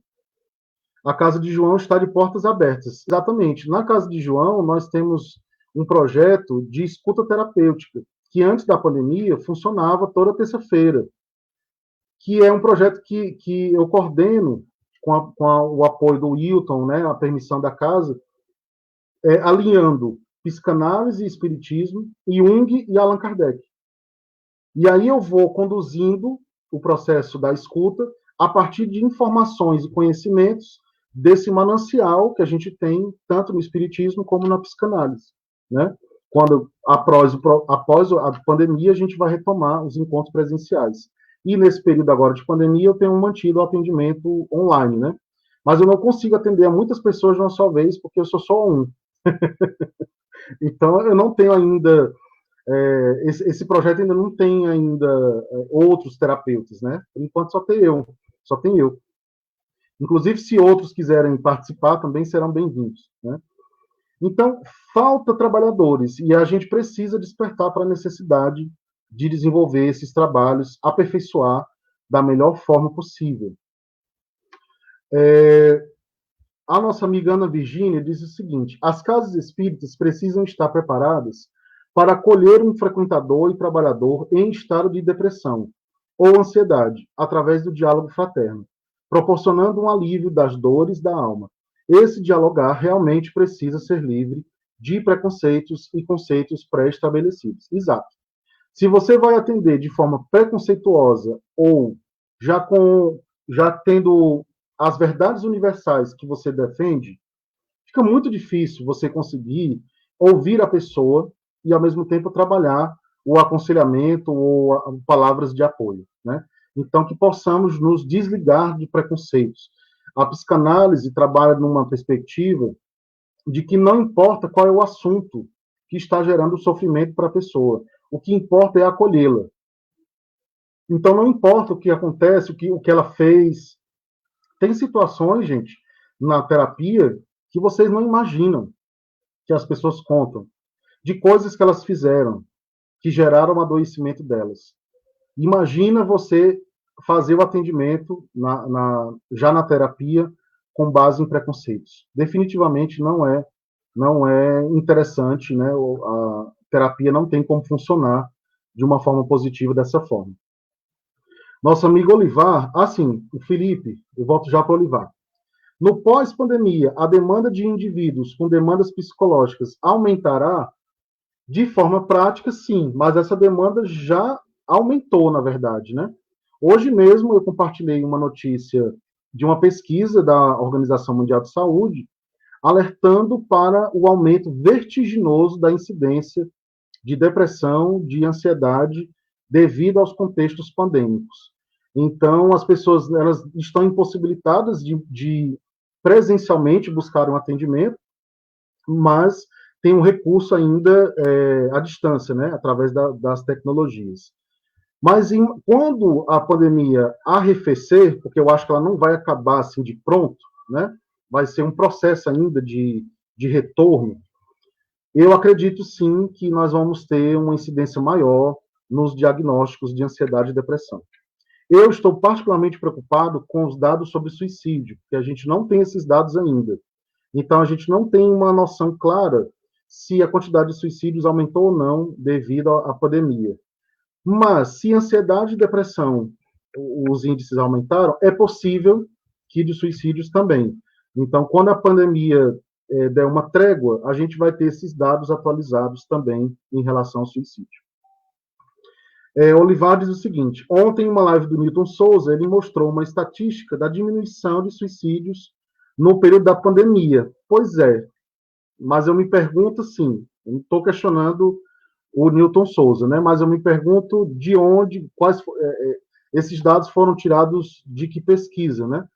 S2: a Casa de João está de portas abertas. Exatamente. Na Casa de João, nós temos um projeto de escuta terapêutica, que antes da pandemia funcionava toda terça-feira, que é um projeto que eu coordeno com o apoio do Wilton, né, a permissão da casa, alinhando psicanálise e espiritismo, Jung e Allan Kardec. E aí eu vou conduzindo o processo da escuta a partir de informações e conhecimentos desse manancial que a gente tem tanto no espiritismo como na psicanálise, né? Quando após a pandemia a gente vai retomar os encontros presenciais. E nesse período agora de pandemia eu tenho mantido o atendimento online, né? Mas eu não consigo atender a muitas pessoas de uma só vez porque eu sou só um. Então eu não tenho ainda esse projeto ainda não tem ainda outros terapeutas, né? Por enquanto só tem eu. Inclusive, se outros quiserem participar, também serão bem-vindos, né? Então, falta trabalhadores e a gente precisa despertar para a necessidade de desenvolver esses trabalhos, aperfeiçoar da melhor forma possível. A nossa amiga Ana Virgínia diz o seguinte: as casas espíritas precisam estar preparadas para acolher um frequentador e trabalhador em estado de depressão ou ansiedade, através do diálogo fraterno. proporcionando um alívio das dores da alma. Esse dialogar realmente precisa ser livre de preconceitos e conceitos pré-estabelecidos. Exato. Se você vai atender de forma preconceituosa ou já tendo as verdades universais que você defende, fica muito difícil você conseguir ouvir a pessoa e, ao mesmo tempo, trabalhar o aconselhamento ou palavras de apoio, né? Então, que possamos nos desligar de preconceitos. A psicanálise trabalha numa perspectiva de que não importa qual é o assunto que está gerando sofrimento para a pessoa, o que importa é acolhê-la. Então, não importa o que acontece, o que ela fez. Tem situações, gente, na terapia que vocês não imaginam, que as pessoas contam, de coisas que elas fizeram, que geraram o adoecimento delas. Imagina você fazer o atendimento já na terapia com base em preconceitos. Definitivamente não é interessante, né? A terapia não tem como funcionar de uma forma positiva dessa forma. Nosso amigo Olivar, assim, o Felipe, eu volto já para o Olivar. No pós-pandemia, a demanda de indivíduos com demandas psicológicas aumentará? De forma prática, sim, mas essa demanda já aumentou, na verdade, né? Hoje mesmo eu compartilhei uma notícia de uma pesquisa da Organização Mundial de Saúde, alertando para o aumento vertiginoso da incidência de depressão, de ansiedade, devido aos contextos pandêmicos. Então, as pessoas elas estão impossibilitadas de presencialmente buscar um atendimento, mas tem um recurso ainda à distância, né, através das tecnologias. Mas quando a pandemia arrefecer, porque eu acho que ela não vai acabar assim de pronto, né, vai ser um processo ainda de retorno, eu acredito sim que nós vamos ter uma incidência maior nos diagnósticos de ansiedade e depressão. Eu estou particularmente preocupado com os dados sobre suicídio, porque a gente não tem esses dados ainda. Então, a gente não tem uma noção clara se a quantidade de suicídios aumentou ou não devido à pandemia. Mas, se ansiedade e depressão, os índices aumentaram, é possível que de suicídios também. Então, quando a pandemia der uma trégua, a gente vai ter esses dados atualizados também em relação ao suicídio. Olivar diz o seguinte: ontem, em uma live do Newton Souza, ele mostrou uma estatística da diminuição de suicídios no período da pandemia. Pois é, mas eu me pergunto, sim, eu não estou questionando o Newton Souza, né? Mas eu me pergunto de onde, esses dados foram tirados de que pesquisa, né?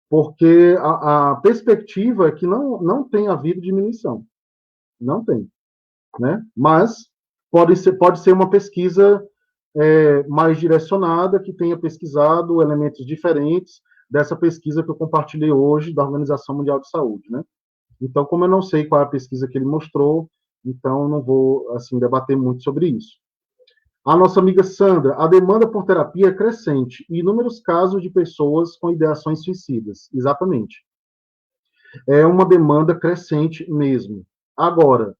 S2: Porque a perspectiva é que não tem havido diminuição, não tem, né? Mas pode ser uma pesquisa mais direcionada, que tenha pesquisado elementos diferentes dessa pesquisa que eu compartilhei hoje da Organização Mundial de Saúde, né? Então, como eu não sei qual é a pesquisa que ele mostrou, então eu não vou assim debater muito sobre isso. A nossa amiga Sandra, a demanda por terapia é crescente e inúmeros casos de pessoas com ideações suicidas. Exatamente. É uma demanda crescente mesmo. Agora,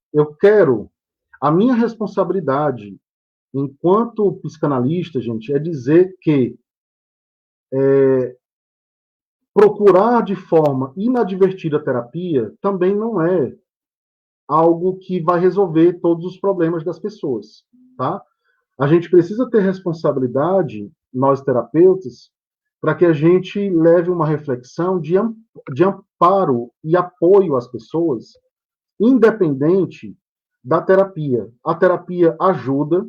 S2: a minha responsabilidade enquanto psicanalista, gente, é dizer que procurar de forma inadvertida a terapia também não é algo que vai resolver todos os problemas das pessoas, tá? A gente precisa ter responsabilidade, nós terapeutas, para que a gente leve uma reflexão de amparo e apoio às pessoas, independente da terapia. A terapia ajuda,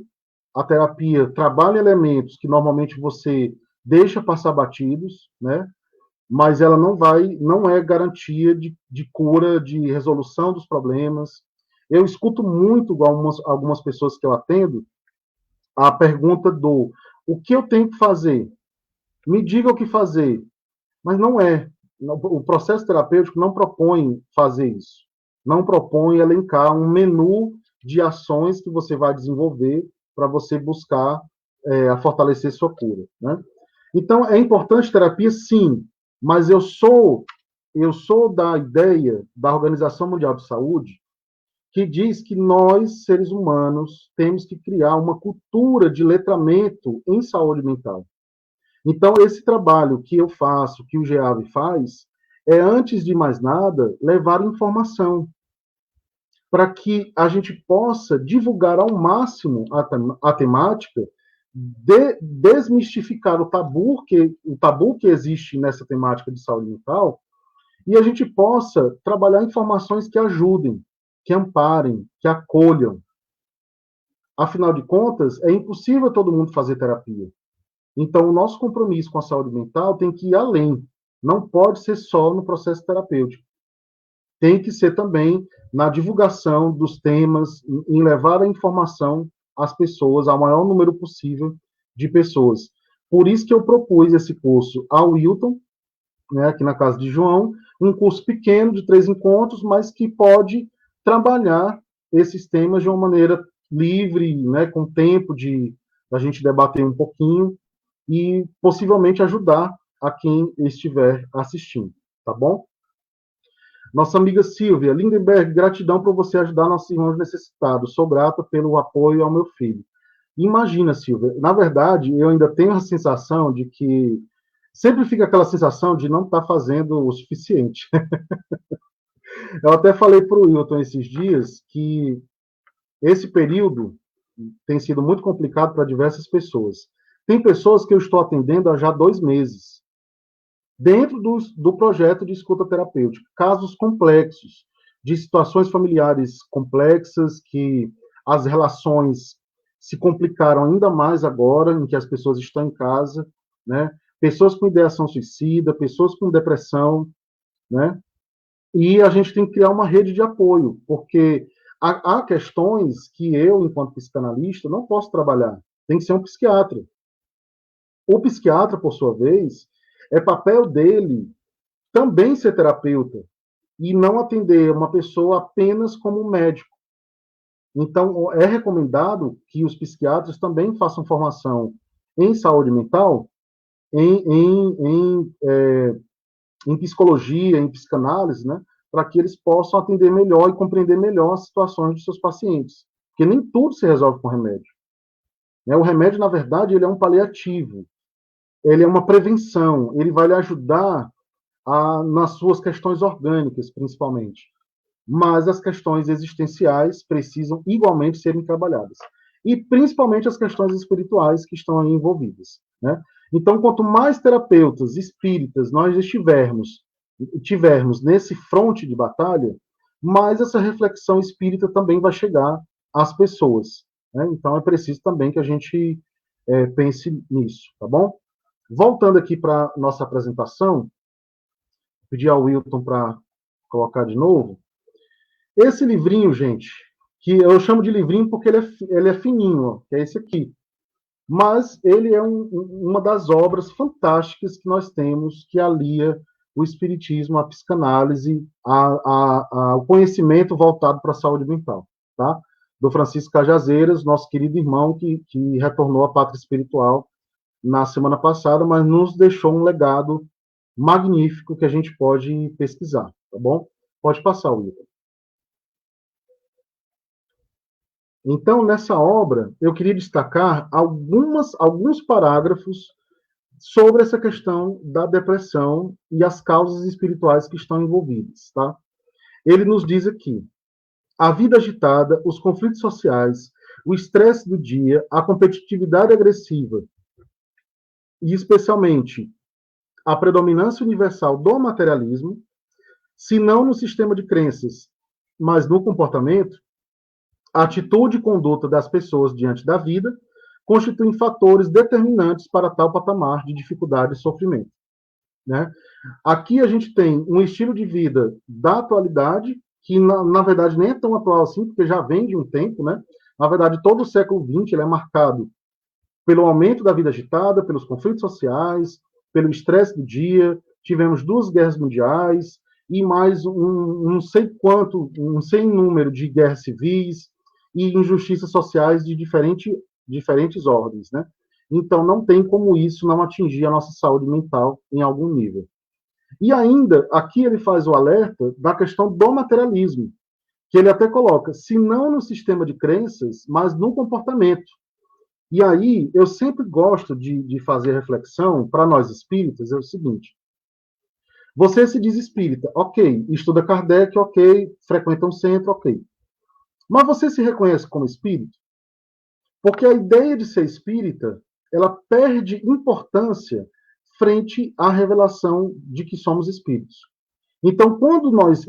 S2: a terapia trabalha elementos que normalmente você deixa passar batidos, né? Mas ela não é garantia de cura, de resolução dos problemas. Eu escuto muito algumas pessoas que eu atendo a pergunta do o que eu tenho que fazer? Me diga o que fazer. Mas não é. O processo terapêutico não propõe fazer isso. Não propõe elencar um menu de ações que você vai desenvolver para você buscar a fortalecer sua cura, né? Então, é importante terapia, sim, mas eu sou da ideia da Organização Mundial de Saúde que diz que nós, seres humanos, temos que criar uma cultura de letramento em saúde mental. Então, esse trabalho que eu faço, que o GEAV faz, é, antes de mais nada, levar informação para que a gente possa divulgar ao máximo a temática, desmistificar o tabu que existe nessa temática de saúde mental, e a gente possa trabalhar informações que ajudem, que amparem, que acolham. Afinal de contas, é impossível todo mundo fazer terapia. Então, o nosso compromisso com a saúde mental tem que ir além. Não pode ser só no processo terapêutico. Tem que ser também na divulgação dos temas, em levar a informação às pessoas, ao maior número possível de pessoas. Por isso que eu propus esse curso ao Wilton, né, aqui na casa de João, um curso pequeno de 3 encontros, mas que pode trabalhar esses temas de uma maneira livre, né, com tempo de a gente debater um pouquinho e possivelmente ajudar a quem estiver assistindo, tá bom? Nossa amiga Silvia Lindenberg, gratidão por você ajudar nossos irmãos necessitados. Sou grata pelo apoio ao meu filho. Imagina, Silvia, na verdade, eu ainda tenho a sensação de que sempre fica aquela sensação de não estar fazendo o suficiente. Eu até falei para o Wilton esses dias que esse período tem sido muito complicado para diversas pessoas. Tem pessoas que eu estou atendendo há já 2 meses, dentro do projeto de escuta terapêutica, casos complexos, de situações familiares complexas, que as relações se complicaram ainda mais agora, em que as pessoas estão em casa, né? Pessoas com ideação suicida, pessoas com depressão, né? E a gente tem que criar uma rede de apoio, porque há questões que eu, enquanto psicanalista, não posso trabalhar. Tem que ser um psiquiatra. O psiquiatra, por sua vez, é papel dele também ser terapeuta e não atender uma pessoa apenas como médico. Então, é recomendado que os psiquiatras também façam formação em saúde mental, em, em, em, em psicologia, em psicanálise, né, para que eles possam atender melhor e compreender melhor as situações de seus pacientes. Porque nem tudo se resolve com remédio. O remédio, na verdade, ele é um paliativo, ele é uma prevenção, ele vai lhe ajudar nas suas questões orgânicas, principalmente. Mas as questões existenciais precisam igualmente serem trabalhadas. E principalmente as questões espirituais que estão aí envolvidas, né? Então, quanto mais terapeutas espíritas nós tivermos nesse fronte de batalha, mais essa reflexão espírita também vai chegar às pessoas, né? Então, é preciso também que a gente pense nisso, tá bom? Voltando aqui para nossa apresentação, pedir ao Wilton para colocar de novo. Esse livrinho, gente, que eu chamo de livrinho porque ele é fininho, ó, que é esse aqui. Mas ele é uma das obras fantásticas que nós temos que alia o espiritismo, a psicanálise, ao conhecimento voltado para a saúde mental, tá? Do Francisco Cajazeiras, nosso querido irmão que retornou à pátria espiritual na semana passada, mas nos deixou um legado magnífico que a gente pode pesquisar, tá bom? Pode passar, Wilton. Então, nessa obra, eu queria destacar alguns parágrafos sobre essa questão da depressão e as causas espirituais que estão envolvidas, tá? Ele nos diz aqui: a vida agitada, os conflitos sociais, o estresse do dia, a competitividade agressiva e, especialmente, a predominância universal do materialismo, se não no sistema de crenças, mas no comportamento, a atitude e conduta das pessoas diante da vida constituem fatores determinantes para tal patamar de dificuldade e sofrimento, né? Aqui a gente tem um estilo de vida da atualidade, que na verdade nem é tão atual assim, porque já vem de um tempo, né? Na verdade, todo o século XX ele é marcado pelo aumento da vida agitada, pelos conflitos sociais, pelo estresse do dia, tivemos 2 guerras mundiais e mais não sei quanto, um sem número de guerras civis e injustiças sociais de diferentes ordens, né? Então, não tem como isso não atingir a nossa saúde mental em algum nível. E ainda, aqui ele faz o alerta da questão do materialismo, que ele até coloca, se não no sistema de crenças, mas no comportamento. E aí, eu sempre gosto de fazer reflexão, para nós espíritas, é o seguinte: você se diz espírita, ok, estuda Kardec, ok, frequenta um centro, ok. Mas você se reconhece como espírito? Porque a ideia de ser espírita, ela perde importância frente à revelação de que somos espíritos. Então, quando nós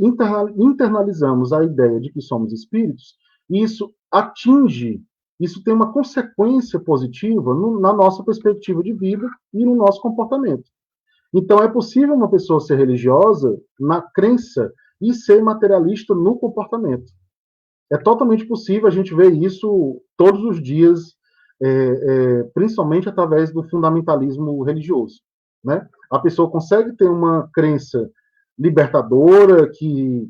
S2: internalizamos a ideia de que somos espíritos, isso atinge, isso tem uma consequência positiva na nossa perspectiva de vida e no nosso comportamento. Então, é possível uma pessoa ser religiosa na crença e ser materialista no comportamento. É totalmente possível, a gente ver isso todos os dias, principalmente através do fundamentalismo religioso. Né? A pessoa consegue ter uma crença libertadora que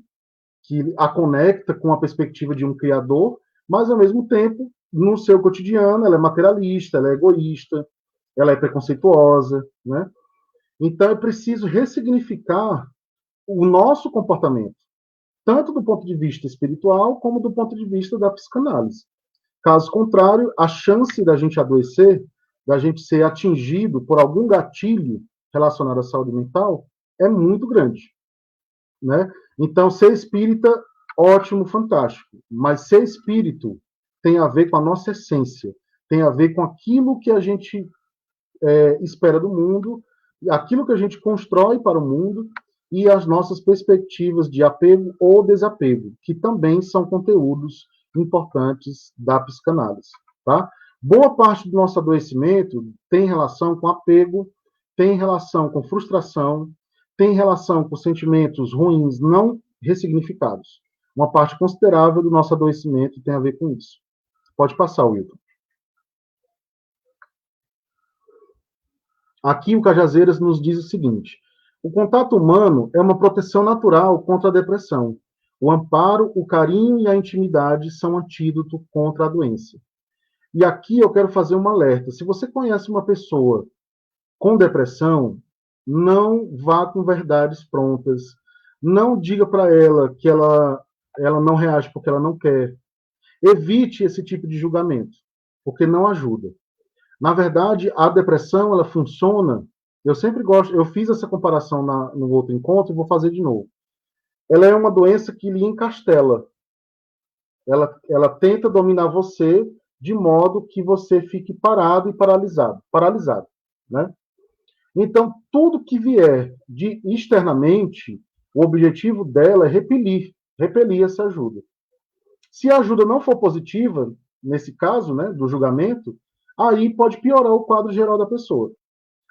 S2: a conecta com a perspectiva de um criador, mas, ao mesmo tempo, no seu cotidiano, ela é materialista, ela é egoísta, ela é preconceituosa. Né? Então, é preciso ressignificar o nosso comportamento, tanto do ponto de vista espiritual, como do ponto de vista da psicanálise. Caso contrário, a chance da gente adoecer, da gente ser atingido por algum gatilho relacionado à saúde mental, é muito grande. Né? Então, ser espírita, ótimo, fantástico. Mas ser espírito tem a ver com a nossa essência, tem a ver com aquilo que a gente espera do mundo, aquilo que a gente constrói para o mundo e as nossas perspectivas de apego ou desapego, que também são conteúdos importantes da psicanálise. Tá? Boa parte do nosso adoecimento tem relação com apego, tem relação com frustração, tem relação com sentimentos ruins não ressignificados. Uma parte considerável do nosso adoecimento tem a ver com isso. Pode passar, Wilton. Aqui o Cajazeiras nos diz o seguinte: o contato humano é uma proteção natural contra a depressão. O amparo, o carinho e a intimidade são antídoto contra a doença. E aqui eu quero fazer um alerta. Se você conhece uma pessoa com depressão, não vá com verdades prontas. Não diga para ela que ela não reage porque ela não quer. Evite esse tipo de julgamento, porque não ajuda. Na verdade, a depressão, ela funciona. Eu sempre gosto, eu fiz essa comparação no outro encontro e vou fazer de novo. Ela é uma doença que lhe encastela. Ela tenta dominar você de modo que você fique parado e paralisado, né? Então, tudo que vier de externamente, o objetivo dela é repelir essa ajuda. Se a ajuda não for positiva, nesse caso, né, do julgamento, aí pode piorar o quadro geral da pessoa.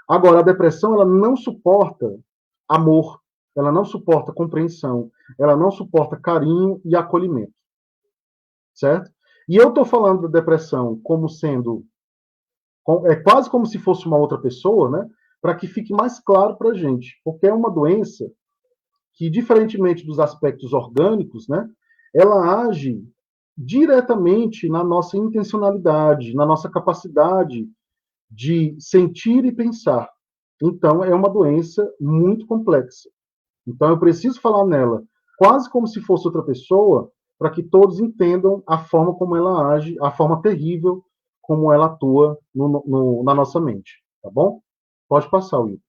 S2: Agora, a depressão, ela não suporta amor, ela não suporta compreensão, ela não suporta carinho e acolhimento. Certo? E eu estou falando da depressão como sendo, é quase como se fosse uma outra pessoa, né? Para que fique mais claro para a gente, porque é uma doença que, diferentemente dos aspectos orgânicos, né? Ela age diretamente na nossa intencionalidade, na nossa capacidade de sentir e pensar. Então, é uma doença muito complexa. Então, eu preciso falar nela quase como se fosse outra pessoa, para que todos entendam a forma como ela age, a forma terrível como ela atua na nossa mente. Tá bom? Pode passar, Will.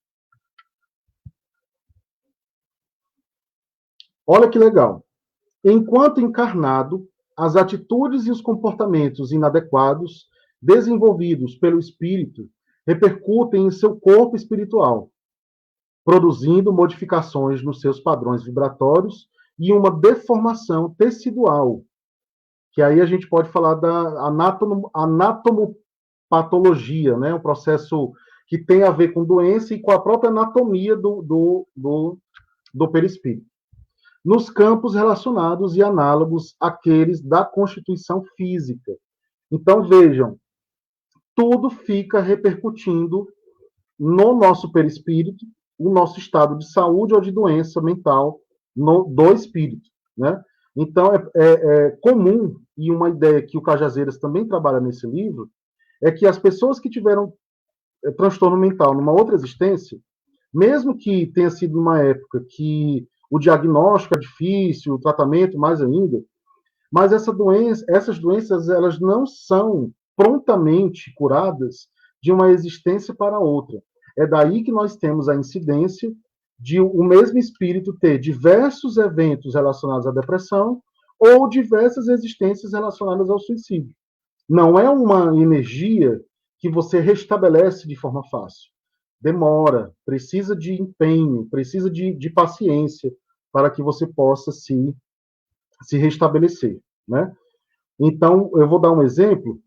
S2: Olha que legal. Enquanto encarnado, as atitudes e os comportamentos inadequados desenvolvidos pelo espírito repercutem em seu corpo espiritual, produzindo modificações nos seus padrões vibratórios e uma deformação tecidual, que aí a gente pode falar da anatomopatologia, né? Um processo que tem a ver com doença e com a própria anatomia do perispírito, nos campos relacionados e análogos àqueles da constituição física. Então, vejam, tudo fica repercutindo no nosso perispírito, o nosso estado de saúde ou de doença mental do espírito, né? Então, é comum, e uma ideia que o Cajazeiras também trabalha nesse livro, é que as pessoas que tiveram transtorno mental numa outra existência, mesmo que tenha sido numa época que o diagnóstico é difícil, o tratamento mais ainda, mas essas doenças, elas não são prontamente curadas de uma existência para outra. É daí que nós temos a incidência de o mesmo espírito ter diversos eventos relacionados à depressão ou diversas existências relacionadas ao suicídio. Não é uma energia que você restabelece de forma fácil. Demora, precisa de empenho, precisa de paciência para que você possa se restabelecer, né? Então, eu vou dar um exemplo.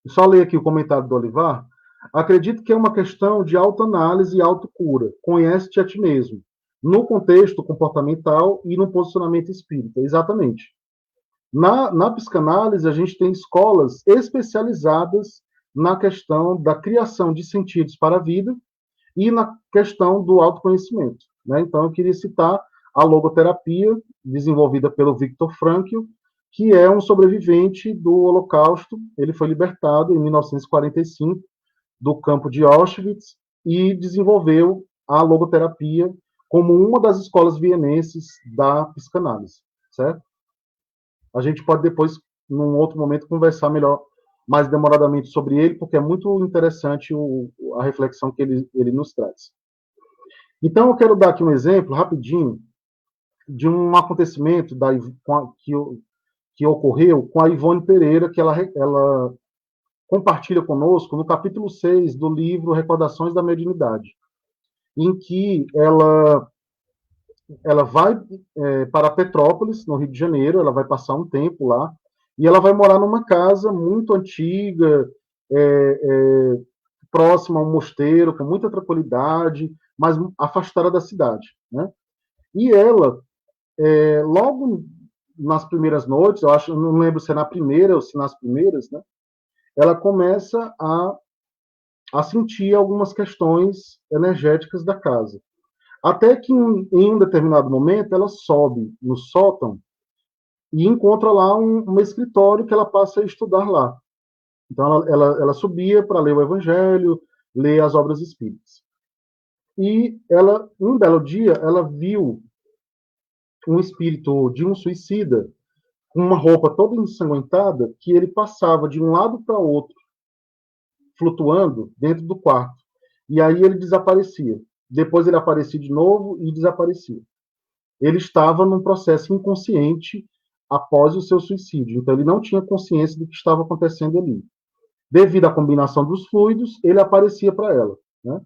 S2: Só ler aqui o comentário do Olivar. Acredito que é uma questão de autoanálise e autocura. Conhece-te a ti mesmo. No contexto comportamental e no posicionamento espírita. Exatamente. Na psicanálise, a gente tem escolas especializadas na questão da criação de sentidos para a vida e na questão do autoconhecimento, né? Então, eu queria citar a logoterapia, desenvolvida pelo Viktor Frankl, que é um sobrevivente do Holocausto. Ele foi libertado em 1945 do campo de Auschwitz e desenvolveu a logoterapia como uma das escolas vienenses da psicanálise, certo? A gente pode depois, num outro momento, conversar melhor, mais demoradamente sobre ele, porque é muito interessante a reflexão que ele nos traz. Então, eu quero dar aqui um exemplo, rapidinho, de um acontecimento que ocorreu com a Ivone Pereira, que ela compartilha conosco no capítulo 6 do livro Recordações da Mediunidade, em que ela vai para Petrópolis, no Rio de Janeiro, ela vai passar um tempo lá, e ela vai morar numa casa muito antiga, próxima a um mosteiro, com muita tranquilidade, mas afastada da cidade, né? E ela, logo nas primeiras noites, eu acho, não lembro se é na primeira ou se nas primeiras, né? Ela começa a sentir algumas questões energéticas da casa. Até que em um determinado momento ela sobe no sótão e encontra lá um escritório que ela passa a estudar lá. Então ela subia para ler o Evangelho, ler as obras espíritas. E ela, um belo dia, ela viu um espírito de um suicida com uma roupa toda ensanguentada, que ele passava de um lado para outro, flutuando dentro do quarto. E aí ele desaparecia. Depois ele aparecia de novo e desaparecia. Ele estava num processo inconsciente após o seu suicídio. Então ele não tinha consciência do que estava acontecendo ali. Devido à combinação dos fluidos, ele aparecia para ela, né?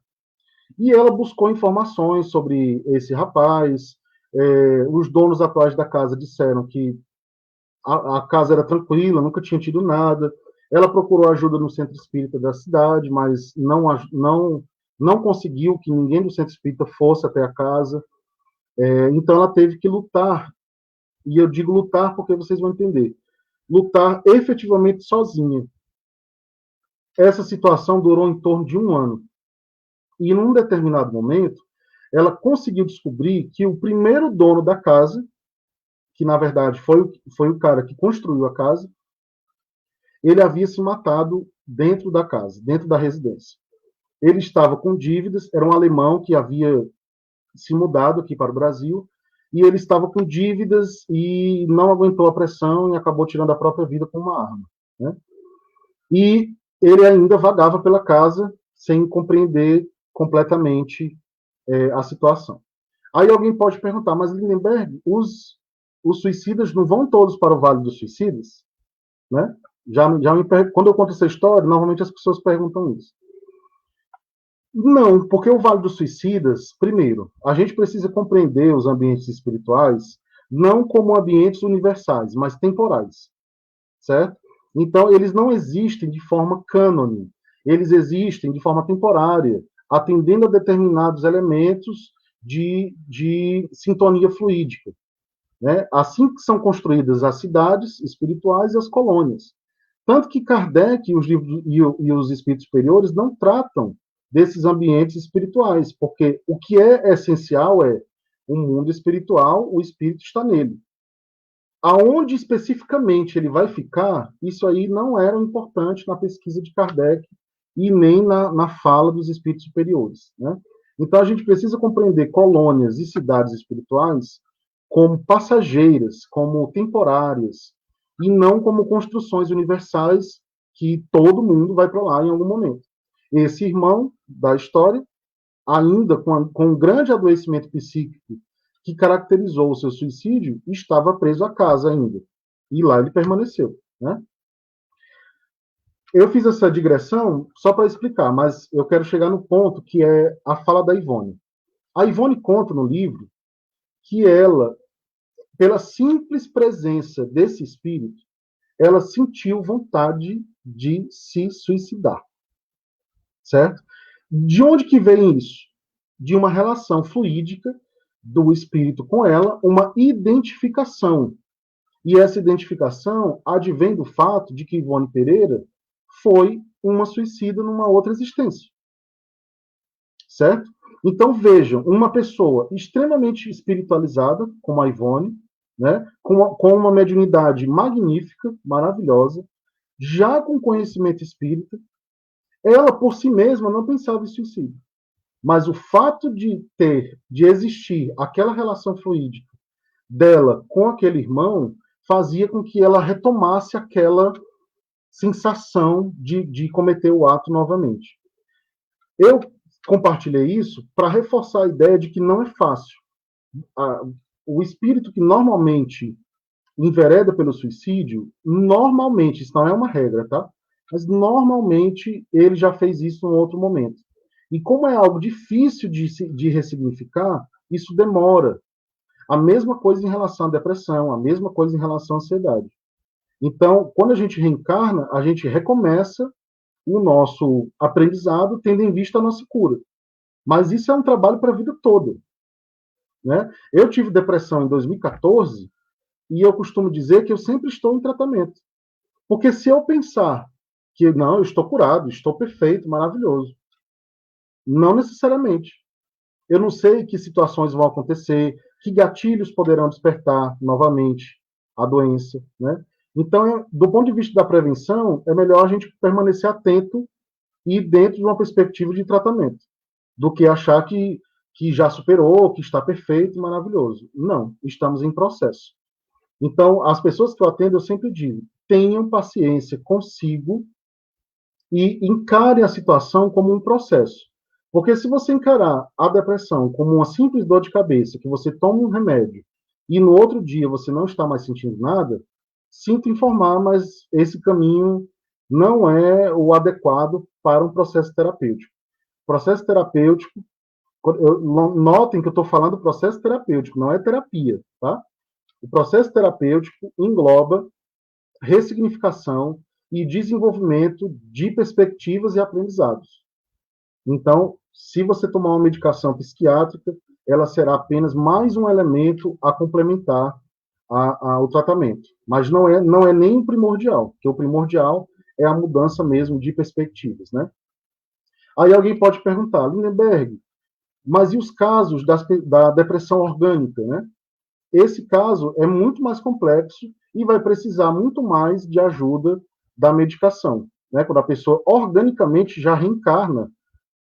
S2: E ela buscou informações sobre esse rapaz. Os donos atuais da casa disseram que a casa era tranquila, nunca tinha tido nada. Ela procurou ajuda no centro espírita da cidade, mas não conseguiu que ninguém do centro espírita fosse até a casa. Então ela teve que lutar, e eu digo lutar porque vocês vão entender, lutar efetivamente sozinha. Essa situação durou em torno de 1 ano. E num determinado momento, ela conseguiu descobrir que o primeiro dono da casa, que na verdade foi o cara que construiu a casa, ele havia se matado dentro da casa, dentro da residência. Ele estava com dívidas, era um alemão que havia se mudado aqui para o Brasil, e ele estava com dívidas e não aguentou a pressão e acabou tirando a própria vida com uma arma, né? E ele ainda vagava pela casa sem compreender completamente a situação. Aí alguém pode perguntar, mas Lindenberg, os suicidas não vão todos para o Vale dos Suicidas? Né? Quando eu conto essa história, normalmente as pessoas perguntam isso. Não, porque o Vale dos Suicidas, primeiro, a gente precisa compreender os ambientes espirituais não como ambientes universais, mas temporais, certo? Então, eles não existem de forma cânone, eles existem de forma temporária, atendendo a determinados elementos de sintonia fluídica, né? Assim que são construídas as cidades espirituais e as colônias. Tanto que Kardec e os espíritos superiores não tratam desses ambientes espirituais, porque o que é essencial é o mundo espiritual, o espírito está nele. Aonde especificamente ele vai ficar, isso aí não era importante na pesquisa de Kardec e nem na fala dos espíritos superiores, né? Então a gente precisa compreender colônias e cidades espirituais como passageiras, como temporárias, e não como construções universais que todo mundo vai para lá em algum momento. Esse irmão da história, ainda com um grande adoecimento psíquico que caracterizou o seu suicídio, estava preso à casa ainda. E lá ele permaneceu, né? Eu fiz essa digressão só para explicar, mas eu quero chegar no ponto que é a fala da Ivone. A Ivone conta no livro que ela, pela simples presença desse espírito, ela sentiu vontade de se suicidar, certo? De onde que vem isso? De uma relação fluídica do espírito com ela, uma identificação. E essa identificação advém do fato de que Ivone Pereira foi uma suicida numa outra existência, certo? Então vejam, uma pessoa extremamente espiritualizada, como a Ivone, né, com uma mediunidade magnífica, maravilhosa, já com conhecimento espírita, ela por si mesma não pensava em suicídio. Mas o fato de existir aquela relação fluídica dela com aquele irmão, fazia com que ela retomasse aquela sensação de cometer o ato novamente. Eu compartilhei isso para reforçar a ideia de que não é fácil. O espírito que normalmente envereda pelo suicídio, normalmente, isso não é uma regra, tá? Mas normalmente ele já fez isso em outro momento. E como é algo difícil de ressignificar, isso demora. A mesma coisa em relação à depressão, a mesma coisa em relação à ansiedade. Então, quando a gente reencarna, a gente recomeça o nosso aprendizado tendo em vista a nossa cura. Mas isso é um trabalho para a vida toda, né? Eu tive depressão em 2014 e eu costumo dizer que eu sempre estou em tratamento. Porque se eu pensar que não, eu estou curado, estou perfeito, maravilhoso, não necessariamente. Eu não sei que situações vão acontecer, que gatilhos poderão despertar novamente a doença, né? Então, do ponto de vista da prevenção, é melhor a gente permanecer atento e dentro de uma perspectiva de tratamento, do que achar que já superou, que está perfeito, maravilhoso. Não, estamos em processo. Então, as pessoas que eu atendo, eu sempre digo, tenham paciência consigo e encarem a situação como um processo. Porque se você encarar a depressão como uma simples dor de cabeça, que você toma um remédio e no outro dia você não está mais sentindo nada, sinto informar, mas esse caminho não é o adequado para um processo terapêutico. Processo terapêutico, notem que eu estou falando processo terapêutico, não é terapia, tá? O processo terapêutico engloba ressignificação e desenvolvimento de perspectivas e aprendizados. Então, se você tomar uma medicação psiquiátrica, ela será apenas mais um elemento a complementar o tratamento. Mas não é nem o primordial, porque o primordial é a mudança mesmo de perspectivas, né? Aí alguém pode perguntar, Lindenberg, mas e os casos da depressão orgânica, né? Esse caso é muito mais complexo e vai precisar muito mais de ajuda da medicação, né? Quando a pessoa organicamente já reencarna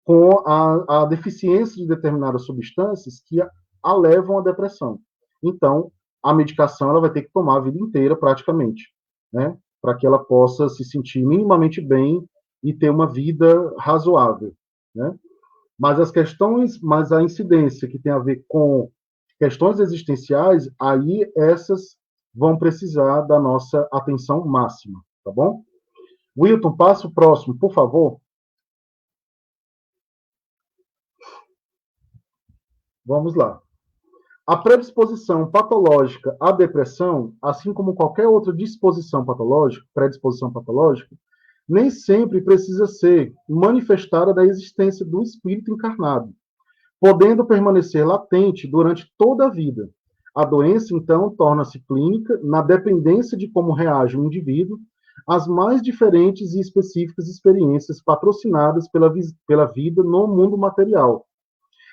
S2: com a deficiência de determinadas substâncias que a levam à depressão. Então, a medicação ela vai ter que tomar a vida inteira, praticamente, né? Para que ela possa se sentir minimamente bem e ter uma vida razoável, né? Mas a incidência que tem a ver com questões existenciais, aí essas vão precisar da nossa atenção máxima, tá bom? Wilton, passa o próximo, por favor. Vamos lá. A predisposição patológica à depressão, assim como qualquer outra predisposição patológica, nem sempre precisa ser manifestada da existência do espírito encarnado, podendo permanecer latente durante toda a vida. A doença, então, torna-se clínica na dependência de como reage o indivíduo às mais diferentes e específicas experiências patrocinadas pela vida no mundo material.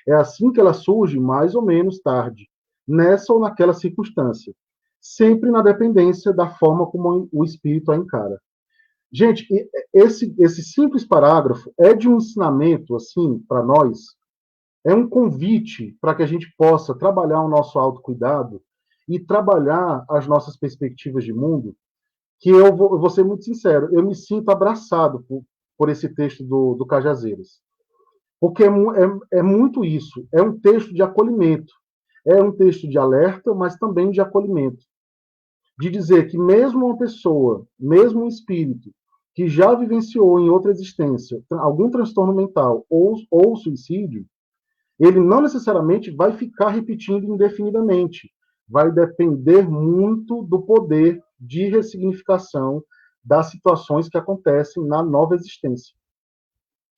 S2: É assim que ela surge mais ou menos tarde, nessa ou naquela circunstância, sempre na dependência da forma como o espírito a encara. Gente, esse simples parágrafo é de um ensinamento, assim, para nós, é um convite para que a gente possa trabalhar o nosso autocuidado e trabalhar as nossas perspectivas de mundo que eu vou ser muito sincero, eu me sinto abraçado por esse texto do Cajazeiras. Porque é muito isso, é um texto de acolhimento, é um texto de alerta, mas também de acolhimento. De dizer que mesmo uma pessoa, mesmo um espírito, que já vivenciou em outra existência algum transtorno mental ou suicídio, ele não necessariamente vai ficar repetindo indefinidamente. Vai depender muito do poder de ressignificação das situações que acontecem na nova existência.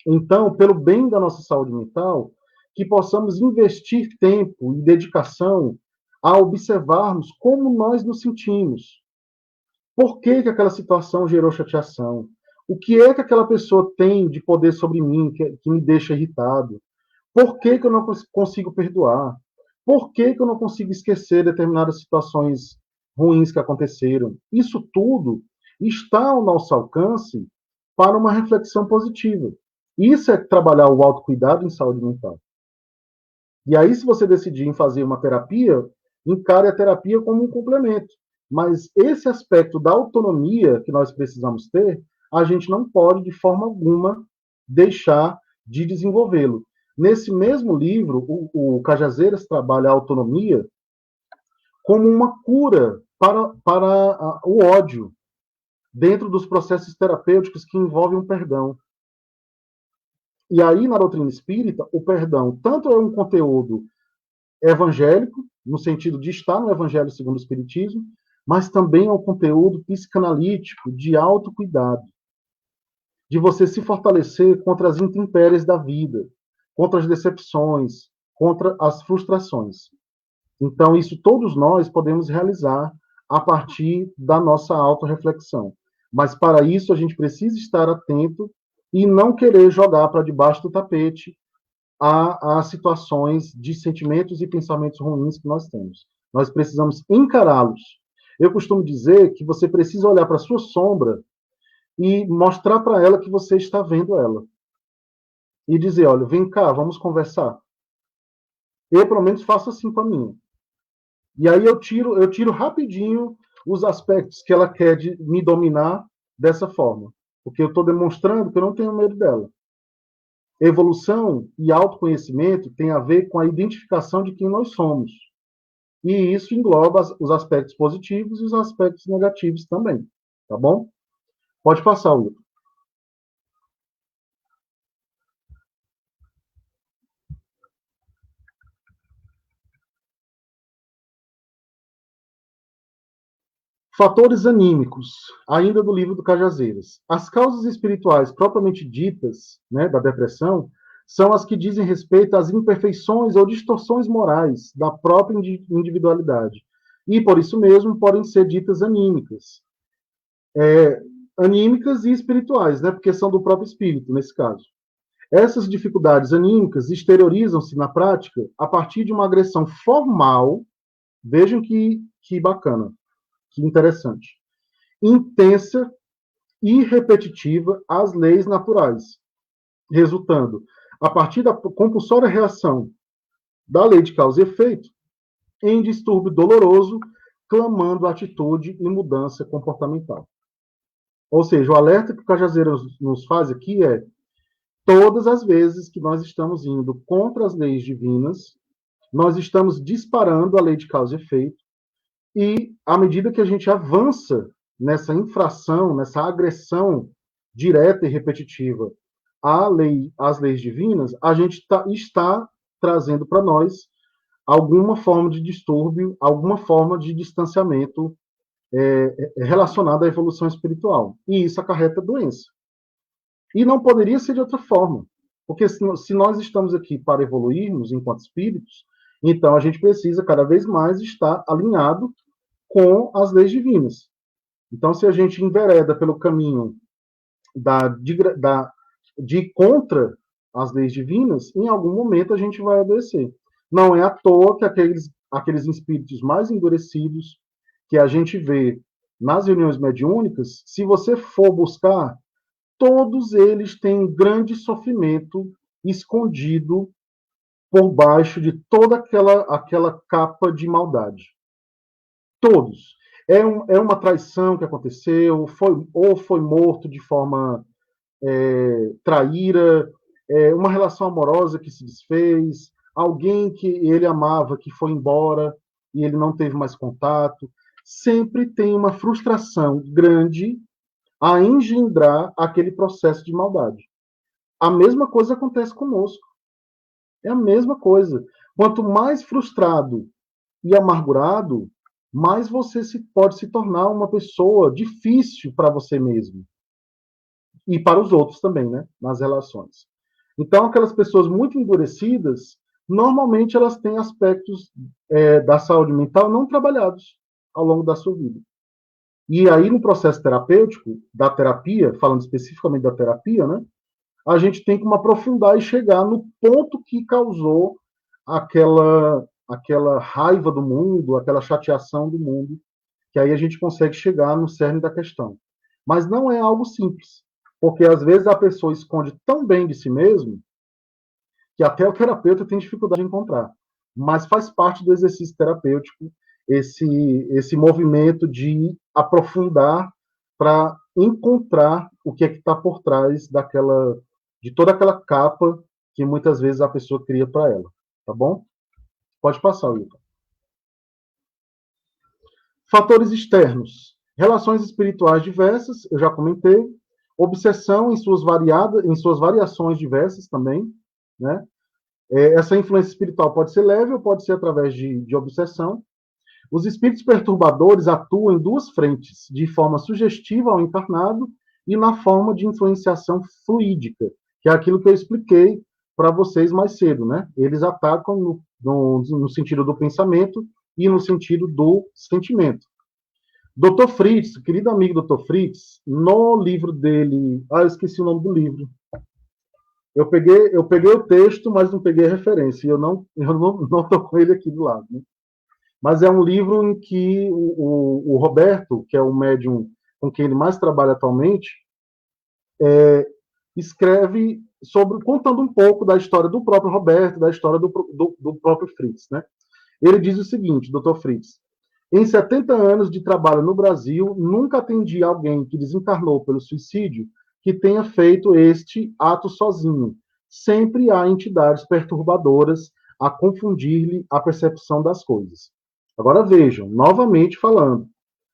S2: Então, pelo bem da nossa saúde mental, que possamos investir tempo e dedicação a observarmos como nós nos sentimos. Por que aquela situação gerou chateação? O que é que aquela pessoa tem de poder sobre mim que me deixa irritado? Por que eu não consigo perdoar? Por que eu não consigo esquecer determinadas situações ruins que aconteceram? Isso tudo está ao nosso alcance para uma reflexão positiva. Isso é trabalhar o autocuidado em saúde mental. E aí, se você decidir em fazer uma terapia, encare a terapia como um complemento. Mas esse aspecto da autonomia que nós precisamos ter, a gente não pode, de forma alguma, deixar de desenvolvê-lo. Nesse mesmo livro, o Cajazeiras trabalha a autonomia como uma cura para o ódio, dentro dos processos terapêuticos que envolvem o perdão. E aí, na doutrina espírita, o perdão tanto é um conteúdo evangélico, no sentido de estar no Evangelho segundo o Espiritismo, mas também é um conteúdo psicanalítico de autocuidado, de você se fortalecer contra as intempéries da vida, contra as decepções, contra as frustrações. Então, isso todos nós podemos realizar a partir da nossa autorreflexão. Mas, para isso, a gente precisa estar atento e não querer jogar para debaixo do tapete as situações de sentimentos e pensamentos ruins que nós temos. Nós precisamos encará-los. Eu costumo dizer que você precisa olhar para a sua sombra e mostrar para ela que você está vendo ela. E dizer, olha, vem cá, vamos conversar. Eu, pelo menos, faço assim com a minha. E aí eu tiro rapidinho os aspectos que ela quer me dominar dessa forma. Porque eu estou demonstrando que eu não tenho medo dela. Evolução e autoconhecimento tem a ver com a identificação de quem nós somos. E isso engloba os aspectos positivos e os aspectos negativos também. Tá bom? Pode passar, Will. Fatores anímicos, ainda do livro do Cajazeiras. As causas espirituais propriamente ditas, né, da depressão, são as que dizem respeito às imperfeições ou distorções morais da própria individualidade. E, por isso mesmo, podem ser ditas anímicas. Anímicas e espirituais, né, porque são do próprio espírito, nesse caso. Essas dificuldades anímicas exteriorizam-se na prática a partir de uma agressão formal, vejam que bacana, que interessante, intensa e repetitiva às leis naturais, resultando, a partir da compulsória reação da lei de causa e efeito, em distúrbio doloroso, clamando atitude e mudança comportamental. Ou seja, o alerta que o Cajazeiras nos faz aqui é: todas as vezes que nós estamos indo contra as leis divinas, nós estamos disparando a lei de causa e efeito, e à medida que a gente avança nessa infração, nessa agressão direta e repetitiva às leis divinas, a gente está trazendo para nós alguma forma de distúrbio, alguma forma de distanciamento relacionada à evolução espiritual. E isso acarreta doença. E não poderia ser de outra forma. Porque se nós estamos aqui para evoluirmos enquanto espíritos, então a gente precisa cada vez mais estar alinhado com as leis divinas. Então, se a gente envereda pelo caminho de contra as leis divinas, em algum momento a gente vai adoecer. Não é à toa que aqueles espíritos mais endurecidos que a gente vê nas reuniões mediúnicas, se você for buscar, todos eles têm um grande sofrimento escondido por baixo de toda aquela capa de maldade. Todos. É uma traição que aconteceu, ou foi morto de forma traíra, uma relação amorosa que se desfez, alguém que ele amava que foi embora e ele não teve mais contato. Sempre tem uma frustração grande a engendrar aquele processo de maldade. A mesma coisa acontece conosco. É a mesma coisa. Quanto mais frustrado e amargurado, mais você pode se tornar uma pessoa difícil para você mesmo e para os outros também, né? Nas relações. Então, aquelas pessoas muito endurecidas, normalmente elas têm aspectos da saúde mental não trabalhados ao longo da sua vida. E aí, no processo terapêutico, da terapia, falando especificamente da terapia, né? A gente tem que aprofundar e chegar no ponto que causou aquela raiva do mundo, aquela chateação do mundo, que aí a gente consegue chegar no cerne da questão. Mas não é algo simples, porque às vezes a pessoa esconde tão bem de si mesmo que até o terapeuta tem dificuldade de encontrar. Mas faz parte do exercício terapêutico esse movimento de aprofundar para encontrar o que é que está por trás de toda aquela capa que muitas vezes a pessoa cria para ela, tá bom? Pode passar, Wilton. Fatores externos. Relações espirituais diversas, eu já comentei. Obsessão em suas variações diversas também, né? Essa influência espiritual pode ser leve ou pode ser através de obsessão. Os espíritos perturbadores atuam em duas frentes, de forma sugestiva ao encarnado e na forma de influenciação fluídica, que é aquilo que eu expliquei para vocês mais cedo, né? Eles atacam no sentido do pensamento e no sentido do sentimento. Dr. Fritz, querido amigo Dr. Fritz, no livro dele, eu esqueci o nome do livro. Eu peguei o texto, mas não peguei a referência. Eu não tô com ele aqui do lado, né? Mas é um livro em que o Roberto, que é o médium com quem ele mais trabalha atualmente, escreve contando um pouco da história do próprio Roberto, da história do próprio Fritz, né? Ele diz o seguinte, Dr. Fritz: em 70 anos de trabalho no Brasil, nunca atendi alguém que desencarnou pelo suicídio que tenha feito este ato sozinho. Sempre há entidades perturbadoras a confundir-lhe a percepção das coisas. Agora vejam, novamente falando,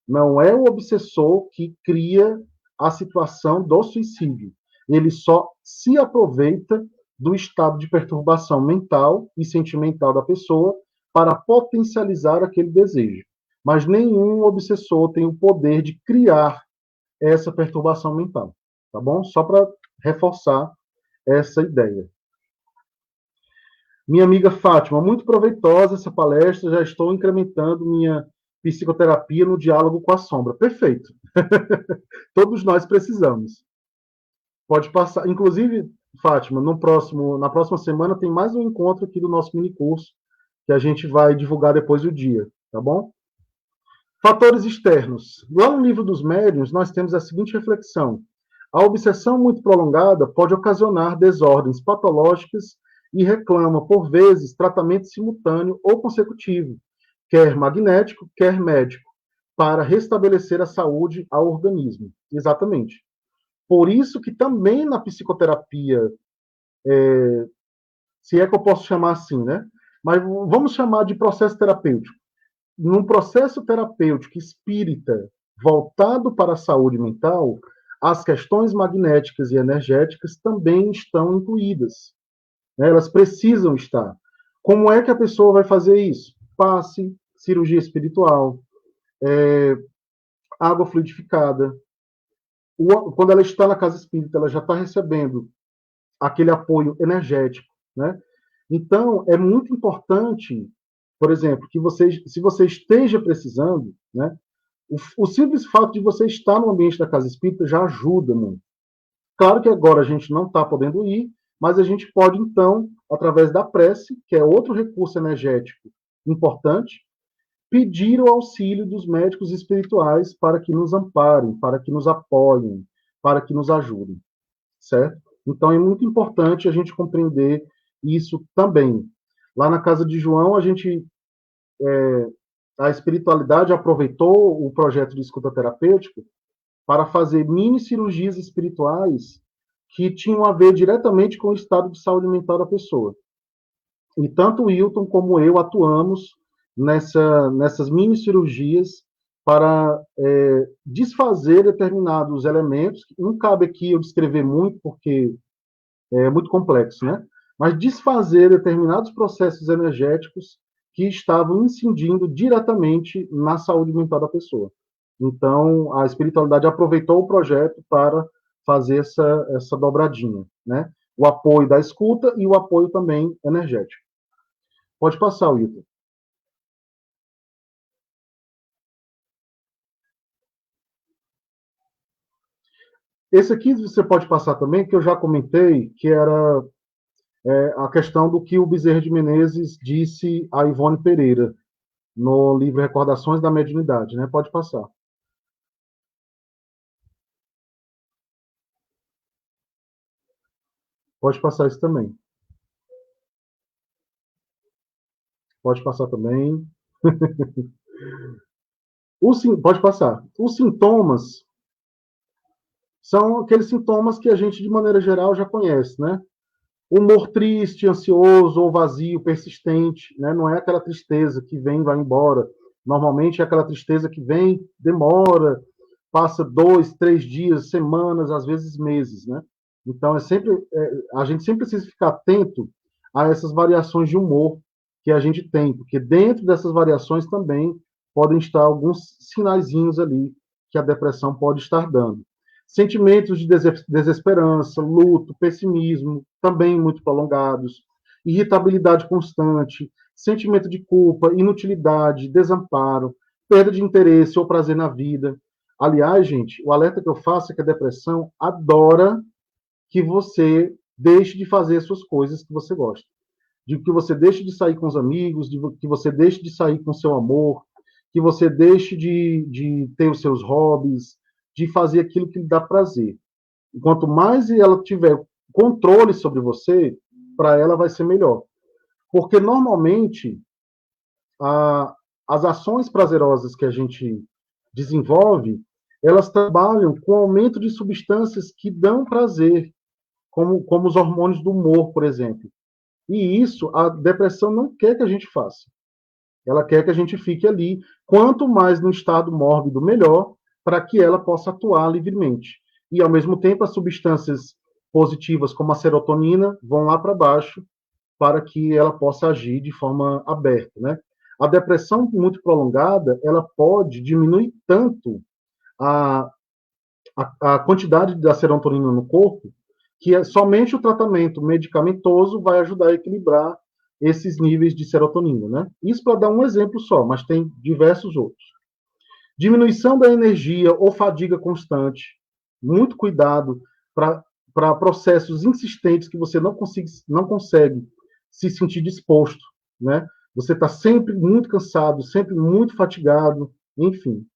S2: não é o obsessor que cria a situação do suicídio. Ele só se aproveita do estado de perturbação mental e sentimental da pessoa para potencializar aquele desejo. Mas nenhum obsessor tem o poder de criar essa perturbação mental, tá bom? Só para reforçar essa ideia. Minha amiga Fátima, muito proveitosa essa palestra, já estou incrementando minha psicoterapia no diálogo com a sombra. Perfeito. Todos nós precisamos. Pode passar. Inclusive, Fátima, na próxima semana tem mais um encontro aqui do nosso mini curso que a gente vai divulgar depois do dia, tá bom? Fatores externos. Lá no livro dos médiuns, nós temos a seguinte reflexão: a obsessão muito prolongada pode ocasionar desordens patológicas e reclama, por vezes, tratamento simultâneo ou consecutivo, quer magnético, quer médico, para restabelecer a saúde ao organismo. Exatamente. Por isso que também na psicoterapia, se é que eu posso chamar assim, né? Mas vamos chamar de processo terapêutico. Num processo terapêutico espírita voltado para a saúde mental, as questões magnéticas e energéticas também estão incluídas, né? Elas precisam estar. Como é que a pessoa vai fazer isso? Passe, cirurgia espiritual, água fluidificada. Quando ela está na casa espírita, ela já está recebendo aquele apoio energético, né? Então, é muito importante, por exemplo, que se você esteja precisando, né? O simples fato de você estar no ambiente da casa espírita já ajuda muito. Claro que agora a gente não está podendo ir, mas a gente pode, então, através da prece, que é outro recurso energético importante, pedir o auxílio dos médicos espirituais para que nos amparem, para que nos apoiem, para que nos ajudem, certo? Então é muito importante a gente compreender isso também. Lá na casa de João, a gente a espiritualidade aproveitou o projeto de escuta terapêutica para fazer mini cirurgias espirituais que tinham a ver diretamente com o estado de saúde mental da pessoa. E tanto o Wilton como eu atuamos nessas mini cirurgias para desfazer determinados elementos. Não cabe aqui eu descrever muito, porque é muito complexo, né? Mas desfazer determinados processos energéticos que estavam incidindo diretamente na saúde mental da pessoa. Então, a espiritualidade aproveitou o projeto para fazer essa dobradinha, né? O apoio da escuta e o apoio também energético. Pode passar, Wilton. Esse aqui você pode passar também, que eu já comentei, que era a questão do que o Bezerra de Menezes disse a Ivone Pereira, no livro Recordações da Mediunidade, né? Pode passar. Pode passar isso também. Pode passar também. Pode passar. Os sintomas são aqueles sintomas que a gente, de maneira geral, já conhece, né? Humor triste, ansioso ou vazio, persistente, né? Não é aquela tristeza que vem e vai embora. Normalmente é aquela tristeza que vem, demora, passa 2, 3 dias, semanas, às vezes meses, né? Então a gente sempre precisa ficar atento a essas variações de humor que a gente tem, porque dentro dessas variações também podem estar alguns sinaizinhos ali que a depressão pode estar dando. Sentimentos de desesperança, luto, pessimismo, também muito prolongados, irritabilidade constante, sentimento de culpa, inutilidade, desamparo, perda de interesse ou prazer na vida. Aliás, gente, o alerta que eu faço é que a depressão adora que você deixe de fazer as suas coisas que você gosta. De que você deixe de sair com os amigos, de que você deixe de sair com seu amor, que você deixe de ter os seus hobbies, de fazer aquilo que lhe dá prazer. E quanto mais ela tiver controle sobre você, para ela vai ser melhor. Porque normalmente as ações prazerosas que a gente desenvolve, elas trabalham com aumento de substâncias que dão prazer, como os hormônios do humor, por exemplo. E isso a depressão não quer que a gente faça. Ela quer que a gente fique ali, quanto mais no estado mórbido, melhor, para que ela possa atuar livremente. E, ao mesmo tempo, as substâncias positivas, como a serotonina, vão lá para baixo, para que ela possa agir de forma aberta, né? A depressão muito prolongada, ela pode diminuir tanto a, a quantidade da serotonina no corpo, que somente o tratamento medicamentoso vai ajudar a equilibrar esses níveis de serotonina, né? Isso para dar um exemplo só, mas tem diversos outros. Diminuição da energia ou fadiga constante. Muito cuidado para processos insistentes que você não consegue se sentir disposto, né? Você está sempre muito cansado, sempre muito fatigado, enfim.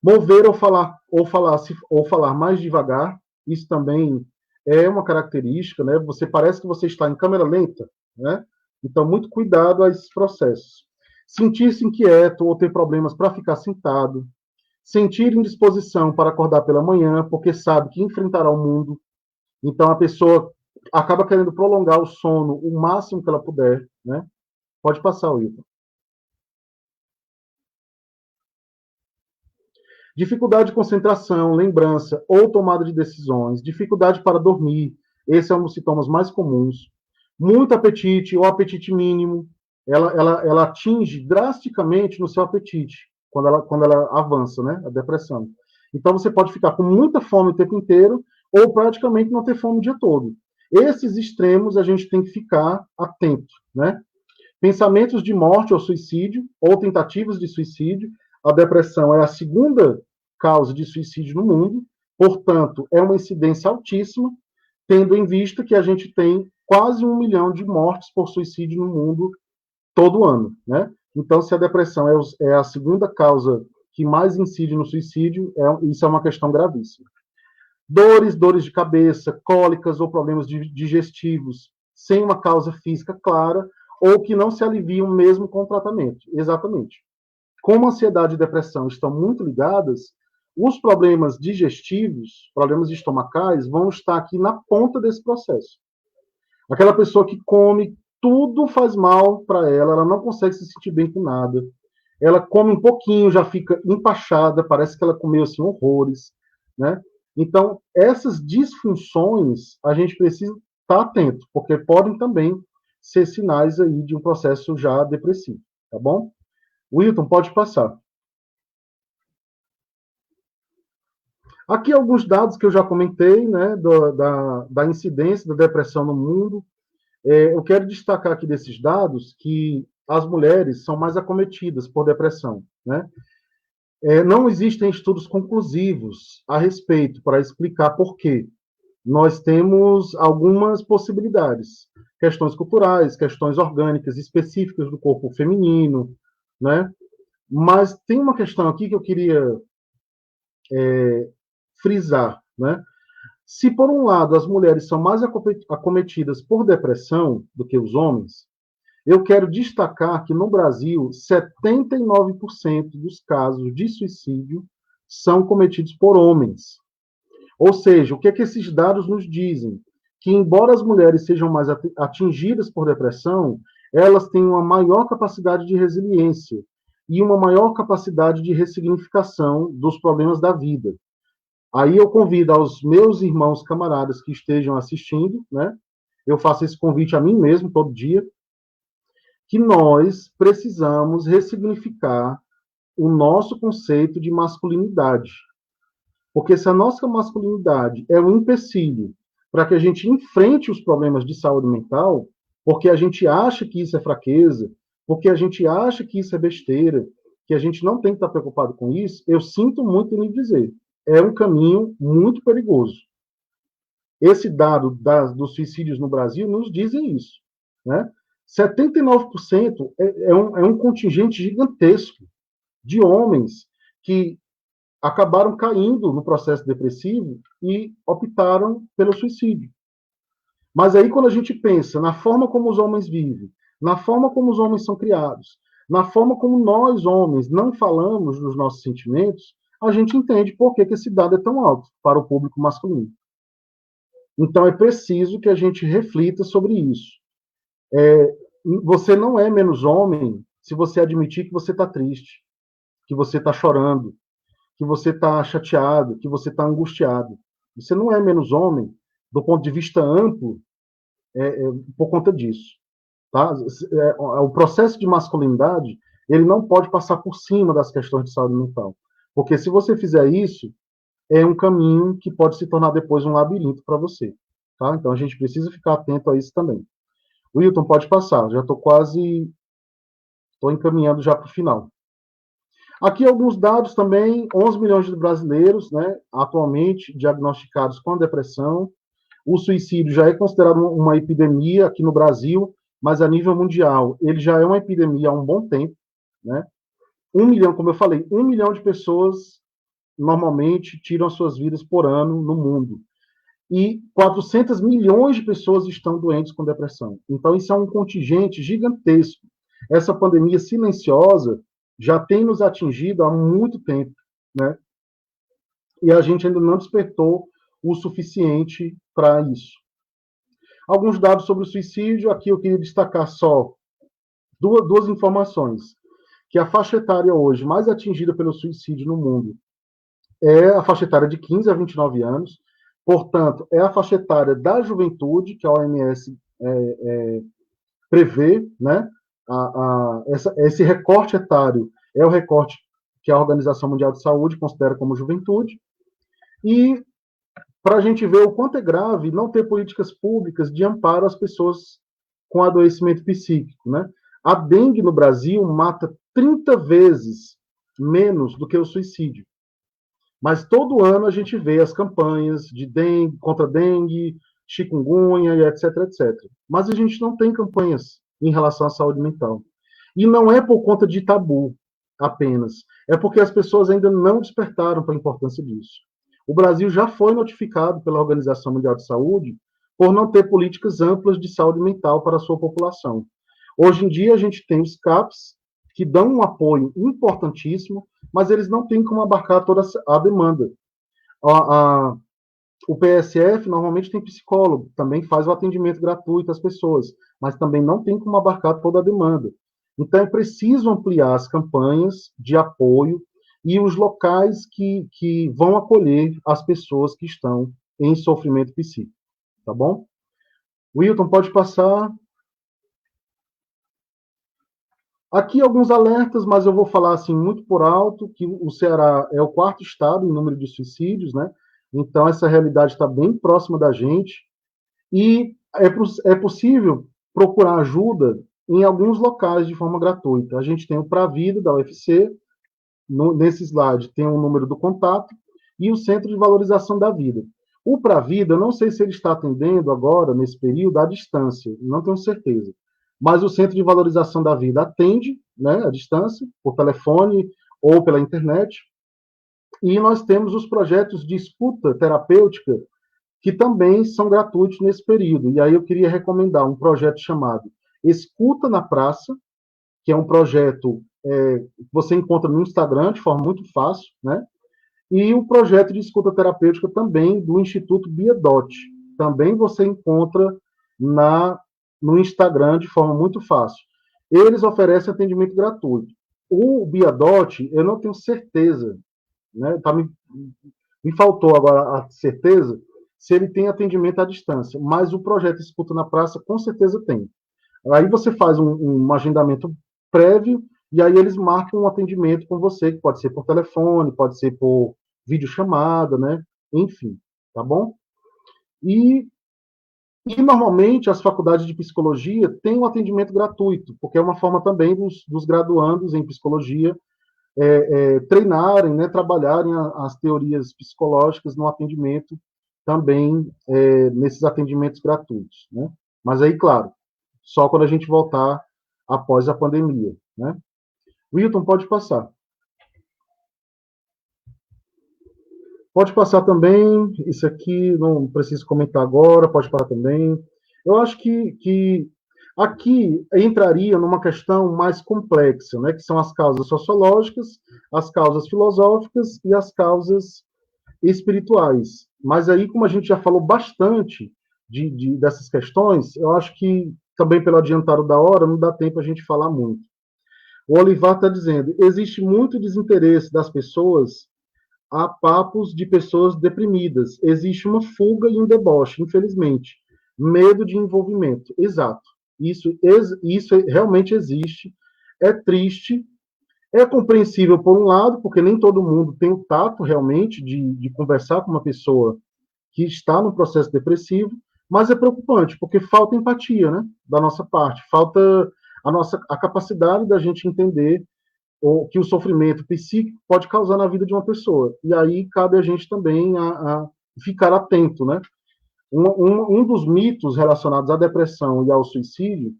S2: Mover ou falar mais devagar, isso também é uma característica, né? Você parece que você está em câmera lenta, né? Então, muito cuidado a esses processos. Sentir-se inquieto ou ter problemas para ficar sentado. Sentir indisposição para acordar pela manhã, porque sabe que enfrentará o mundo. Então, a pessoa acaba querendo prolongar o sono o máximo que ela puder, né? Pode passar, Wilton. Dificuldade de concentração, lembrança ou tomada de decisões, dificuldade para dormir, esse é um dos sintomas mais comuns. Muito apetite ou apetite mínimo, ela atinge drasticamente no seu apetite, quando ela avança, né, a depressão. Então você pode ficar com muita fome o tempo inteiro ou praticamente não ter fome o dia todo. Esses extremos a gente tem que ficar atento, né? Pensamentos de morte ou suicídio, ou tentativas de suicídio. A depressão é a segunda causa de suicídio no mundo, portanto, é uma incidência altíssima, tendo em vista que a gente tem quase 1 milhão de mortes por suicídio no mundo todo ano, né? Então, se a depressão é a segunda causa que mais incide no suicídio, isso é uma questão gravíssima. Dores de cabeça, cólicas ou problemas digestivos, sem uma causa física clara, ou que não se aliviam mesmo com o tratamento. Exatamente. como ansiedade e depressão estão muito ligadas, os problemas digestivos, problemas estomacais, vão estar aqui na ponta desse processo. Aquela pessoa que come, tudo faz mal para ela, ela não consegue se sentir bem com nada. Ela come um pouquinho, já fica empachada, parece que ela comeu assim horrores, né? Então, essas disfunções, a gente precisa estar atento, porque podem também ser sinais aí de um processo já depressivo, tá bom? Wilton, pode passar. Aqui alguns dados que eu já comentei, né, da incidência da depressão no mundo. Eu quero destacar aqui desses dados que as mulheres são mais acometidas por depressão, né? Não existem estudos conclusivos a respeito para explicar por quê. Nós temos algumas possibilidades, questões culturais, questões orgânicas específicas do corpo feminino, né? Mas tem uma questão aqui que eu queria frisar, né? Se, por um lado, as mulheres são mais acometidas por depressão do que os homens, eu quero destacar que, no Brasil, 79% dos casos de suicídio são cometidos por homens. Ou seja, o que é que esses dados nos dizem? Que, embora as mulheres sejam mais atingidas por depressão, elas têm uma maior capacidade de resiliência e uma maior capacidade de ressignificação dos problemas da vida. Aí eu convido aos meus irmãos camaradas que estejam assistindo, né? Eu faço esse convite a mim mesmo todo dia, que nós precisamos ressignificar o nosso conceito de masculinidade. Porque se a nossa masculinidade é um empecilho para que a gente enfrente os problemas de saúde mental, porque a gente acha que isso é fraqueza, porque a gente acha que isso é besteira, que a gente não tem que estar preocupado com isso, eu sinto muito em lhe dizer. É um caminho muito perigoso. Esse dado dos suicídios no Brasil nos dizem isso, né? 79% é um contingente gigantesco de homens que acabaram caindo no processo depressivo e optaram pelo suicídio. Mas aí, quando a gente pensa na forma como os homens vivem, na forma como os homens são criados, na forma como nós, homens, não falamos dos nossos sentimentos, a gente entende por que esse dado é tão alto para o público masculino. Então, é preciso que a gente reflita sobre isso. Você não é menos homem se você admitir que você está triste, que você está chorando, que você está chateado, que você está angustiado. Você não é menos homem, do ponto de vista amplo, por conta disso. Tá? O processo de masculinidade, ele não pode passar por cima das questões de saúde mental. Porque se você fizer isso, é um caminho que pode se tornar depois um labirinto para você. Tá? Então a gente precisa ficar atento a isso também. Wilton, pode passar. Já estou encaminhando já para o final. Aqui alguns dados também, 11 milhões de brasileiros, né, atualmente diagnosticados com depressão. O suicídio já é considerado uma epidemia aqui no Brasil, mas a nível mundial ele já é uma epidemia há um bom tempo, né? 1 milhão, como eu falei, 1 milhão de pessoas normalmente tiram as suas vidas por ano no mundo. E 400 milhões de pessoas estão doentes com depressão. Então isso é um contingente gigantesco. Essa pandemia silenciosa já tem nos atingido há muito tempo, né? E a gente ainda não despertou o suficiente para isso. Alguns dados sobre o suicídio, aqui eu queria destacar só duas informações. Que a faixa etária hoje mais atingida pelo suicídio no mundo é a faixa etária de 15 a 29 anos, portanto, é a faixa etária da juventude, que a OMS prevê, né? Esse recorte etário é o recorte que a Organização Mundial de Saúde considera como juventude, e para a gente ver o quanto é grave não ter políticas públicas de amparo às pessoas com adoecimento psíquico, né? A dengue no Brasil mata 30 vezes menos do que o suicídio. Mas todo ano a gente vê as campanhas de dengue, contra dengue, chikungunya, etc, etc. Mas a gente não tem campanhas em relação à saúde mental. E não é por conta de tabu apenas. É porque as pessoas ainda não despertaram para a importância disso. O Brasil já foi notificado pela Organização Mundial de Saúde por não ter políticas amplas de saúde mental para a sua população. Hoje em dia a gente tem os CAPs, que dão um apoio importantíssimo, mas eles não têm como abarcar toda a demanda. O PSF normalmente tem psicólogo, também faz o atendimento gratuito às pessoas, mas também não tem como abarcar toda a demanda. Então, é preciso ampliar as campanhas de apoio e os locais que vão acolher as pessoas que estão em sofrimento psíquico, tá bom? Wilton, pode passar. Aqui alguns alertas, mas eu vou falar assim muito por alto, que o Ceará é o 4º estado em número de suicídios, né? Então, essa realidade está bem próxima da gente. E é possível procurar ajuda em alguns locais de forma gratuita. A gente tem o Pra Vida, da UFC, nesse slide tem o número do contato, e o Centro de Valorização da Vida. O Pra Vida, eu não sei se ele está atendendo agora, nesse período, à distância, não tenho certeza. Mas o Centro de Valorização da Vida atende, né, à distância, por telefone ou pela internet. E nós temos os projetos de escuta terapêutica, que também são gratuitos nesse período. E aí eu queria recomendar um projeto chamado Escuta na Praça, que é um projeto que você encontra no Instagram de forma muito fácil, né? E o projeto de escuta terapêutica também do Instituto Biedot. Também você encontra no Instagram de forma muito fácil. Eles oferecem atendimento gratuito. O Biedot, eu não tenho certeza, né? Me faltou agora a certeza se ele tem atendimento à distância, mas o projeto Escuta na Praça com certeza tem. Aí você faz um agendamento prévio e aí eles marcam um atendimento com você, que pode ser por telefone, pode ser por videochamada, né? Enfim, tá bom? E normalmente as faculdades de psicologia têm um atendimento gratuito, porque é uma forma também dos graduandos em psicologia treinarem, né, trabalharem as teorias psicológicas no atendimento também, nesses atendimentos gratuitos, né? Mas aí, claro, só quando a gente voltar após a pandemia, né? Wilton, pode passar. Pode passar também, isso aqui não preciso comentar agora, pode passar também. Eu acho que aqui entraria numa questão mais complexa, né, que são as causas sociológicas, as causas filosóficas e as causas espirituais. Mas aí, como a gente já falou bastante dessas questões, eu acho que também pelo adiantado da hora não dá tempo a gente falar muito. O Olivar está dizendo, existe muito desinteresse das pessoas a papos de pessoas deprimidas. Existe uma fuga e um deboche, infelizmente. Medo de envolvimento. Exato. Isso realmente existe. É triste. É compreensível por um lado, porque nem todo mundo tem o tato realmente de conversar com uma pessoa que está no processo depressivo, mas é preocupante, porque falta empatia, né, da nossa parte. Falta a capacidade da gente entender que o sofrimento psíquico pode causar na vida de uma pessoa. E aí cabe a gente também a ficar atento, né? Um dos mitos relacionados à depressão e ao suicídio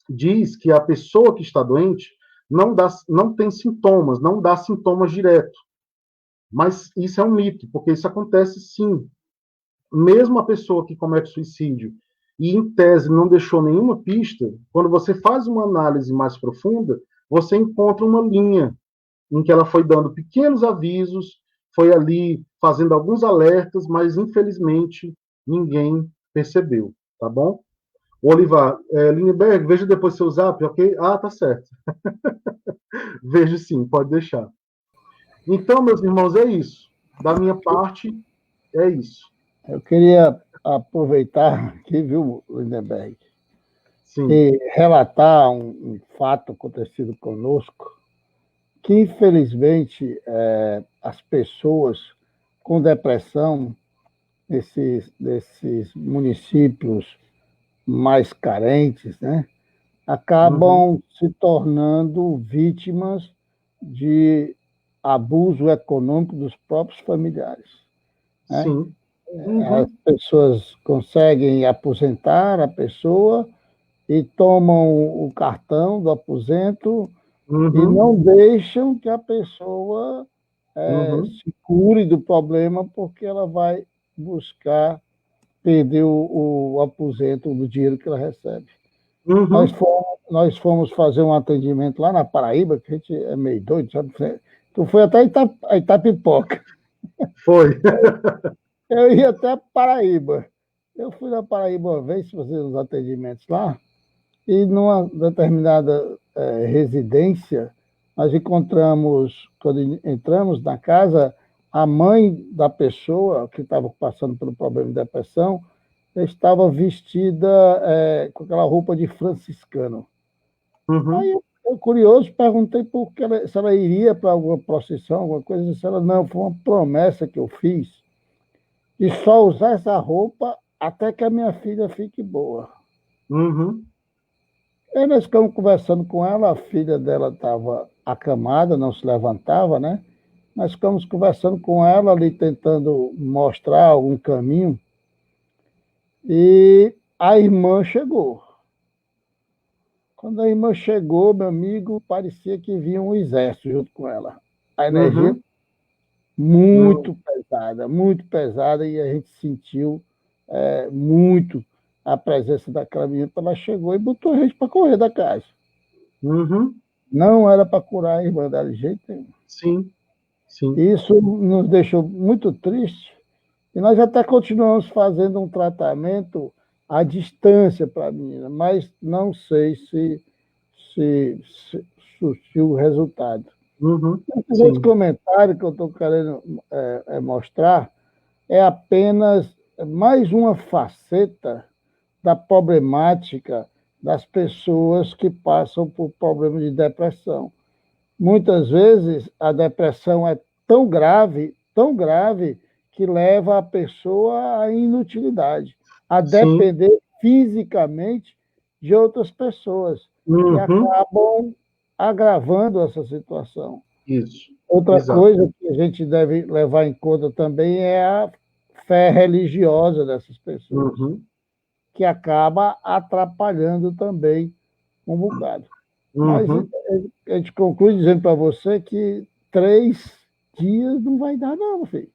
S2: diz que a pessoa que está doente não tem sintomas, não dá sintomas direto. Mas isso é um mito, porque isso acontece sim. Mesmo a pessoa que comete suicídio e, em tese, não deixou nenhuma pista, quando você faz uma análise mais profunda, você encontra uma linha em que ela foi dando pequenos avisos, foi ali fazendo alguns alertas, mas infelizmente ninguém percebeu, tá bom? Olivar, Lindbergh, veja depois seu zap, ok? Ah, tá certo. Vejo sim, pode deixar. Então, meus irmãos, é isso. Da minha parte, é isso.
S1: Eu queria aproveitar aqui, viu, Lindenberg, e relatar um fato acontecido conosco, que, infelizmente, as pessoas com depressão desses municípios mais carentes, né, acabam se tornando vítimas de abuso econômico dos próprios familiares, né?
S2: Sim.
S1: As pessoas conseguem aposentar a pessoa e tomam o cartão do aposento e não deixam que a pessoa se cure do problema porque ela vai buscar perder o aposento do dinheiro que ela recebe. nós fomos fazer um atendimento lá na Paraíba, que a gente é meio doido, sabe? Tu foi até Itapipoca.
S2: Foi.
S1: Eu ia até Paraíba. Eu fui na Paraíba uma vez fazer uns atendimentos lá, e numa determinada residência, nós encontramos, quando entramos na casa, a mãe da pessoa que estava passando pelo problema de depressão estava vestida com aquela roupa de franciscano. Aí
S2: Uhum.
S1: eu, curioso, perguntei se ela iria para alguma procissão, alguma coisa. Disse ela, não, foi uma promessa que eu fiz de só usar essa roupa até que a minha filha fique boa.
S2: Uhum.
S1: Aí nós ficamos conversando com ela, a filha dela estava acamada, não se levantava, né? Nós ficamos conversando com ela ali, tentando mostrar algum caminho, e a irmã chegou. Quando a irmã chegou, meu amigo, parecia que vinha um exército junto com ela. A energia
S2: Uhum.
S1: muito pesada, e a gente sentiu muito a presença daquela menina. Ela chegou e botou a gente para correr da casa.
S2: Uhum.
S1: Não era para curar a irmã dela de jeito nenhum.
S2: Sim, sim.
S1: Isso nos deixou muito triste, e nós até continuamos fazendo um tratamento à distância para a menina, mas não sei se surtiu o resultado.
S2: Uhum.
S1: Esse
S2: Sim,
S1: comentário que eu estou querendo mostrar é apenas mais uma faceta da problemática das pessoas que passam por problemas de depressão. Muitas vezes a depressão é tão grave, que leva a pessoa à inutilidade, a
S2: sim.
S1: depender fisicamente de outras pessoas, que
S2: Uhum.
S1: acabam agravando essa situação.
S2: Isso.
S1: Outra
S2: Exato.
S1: coisa que a gente deve levar em conta também é a fé religiosa dessas pessoas,
S2: Uhum.
S1: que acaba atrapalhando também um bocado. Mas
S2: Uhum.
S1: a gente conclui dizendo para você que 3 dias não vai dar, não, filho.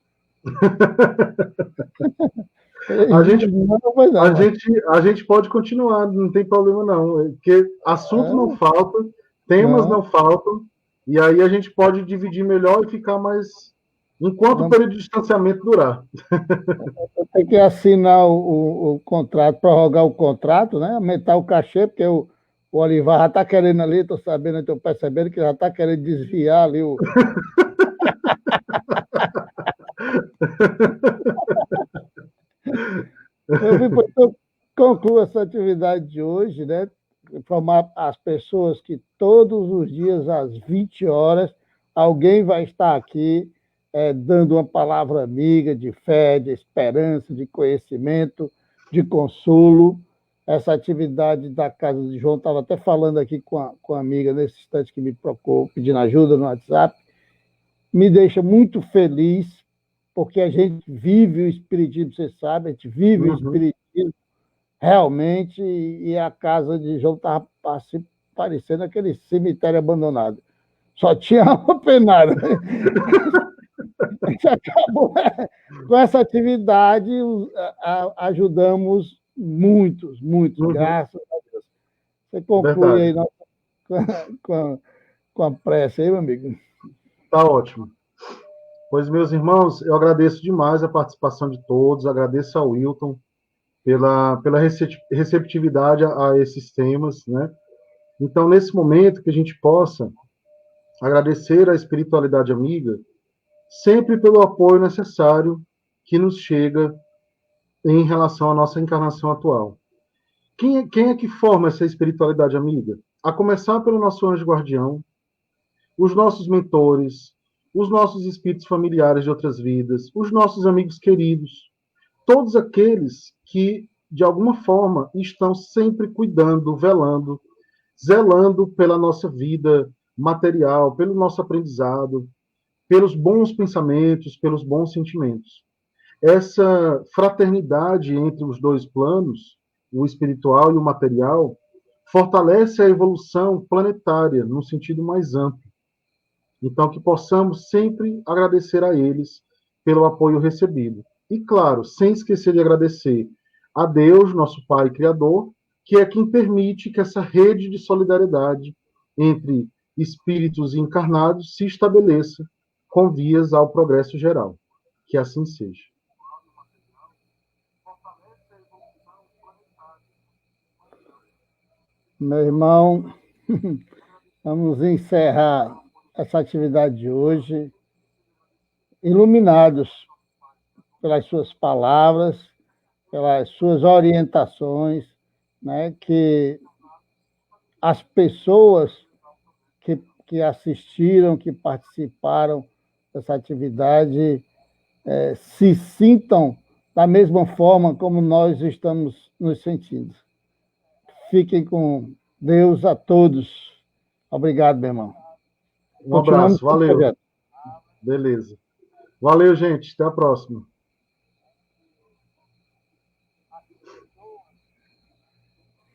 S2: A
S1: 3 dias
S2: gente,
S1: não vai dar, mas.
S2: a gente pode continuar, não tem problema não, porque assunto não
S1: É,
S2: falta, temas
S1: não,
S2: não faltam, e aí a gente pode dividir melhor e ficar mais, enquanto o
S1: vamos,
S2: período de distanciamento durar.
S1: ter que assinar o contrato, prorrogar o contrato, né? Aumentar o cachê, porque o Olivar já está querendo ali, estou sabendo, estou percebendo que já está querendo desviar ali o. Meu filho, pois eu concluo essa atividade de hoje, né? Informar as pessoas que todos os dias, às 20 horas, alguém vai estar aqui dando uma palavra amiga de fé, de esperança, de conhecimento, de consolo. Essa atividade da Casa de João, estava até falando aqui com a amiga nesse instante que me procurou, pedindo ajuda no WhatsApp, me deixa muito feliz, porque a gente vive o Espiritismo, você sabe, a gente vive o
S2: Uhum.
S1: Espiritismo realmente, e a casa de João estava parecendo aquele cemitério abandonado. Só tinha alma penada. A gente acabou com essa atividade, ajudamos muitos,
S2: Uhum.
S1: graças a Deus. Você conclui
S2: Verdade.
S1: aí com a prece aí, meu amigo.
S2: Tá ótimo. Pois, meus irmãos, eu agradeço demais a participação de todos, agradeço ao Wilton pela receptividade a esses temas, né? Então, nesse momento, que a gente possa agradecer à espiritualidade amiga, sempre pelo apoio necessário que nos chega em relação à nossa encarnação atual. Quem é que forma essa espiritualidade amiga? A começar pelo nosso anjo guardião, os nossos mentores, os nossos espíritos familiares de outras vidas, os nossos amigos queridos, todos aqueles que, de alguma forma, estão sempre cuidando, velando, zelando pela nossa vida material, pelo nosso aprendizado, pelos bons pensamentos, pelos bons sentimentos. Essa fraternidade entre os dois planos, o espiritual e o material, fortalece a evolução planetária no sentido mais amplo. Então, que possamos sempre agradecer a eles pelo apoio recebido. E, claro, sem esquecer de agradecer a Deus, nosso Pai Criador, que é quem permite que essa rede de solidariedade entre espíritos encarnados se estabeleça com vias ao progresso geral. Que assim seja.
S1: Meu irmão, vamos encerrar essa atividade de hoje iluminados pelas suas palavras, pelas suas orientações, né, que as pessoas que assistiram, que participaram dessa atividade, se sintam da mesma forma como nós estamos nos sentindo. Fiquem com Deus a todos. Obrigado, meu irmão.
S2: Um abraço, valeu. Beleza. Valeu, gente. Até a próxima.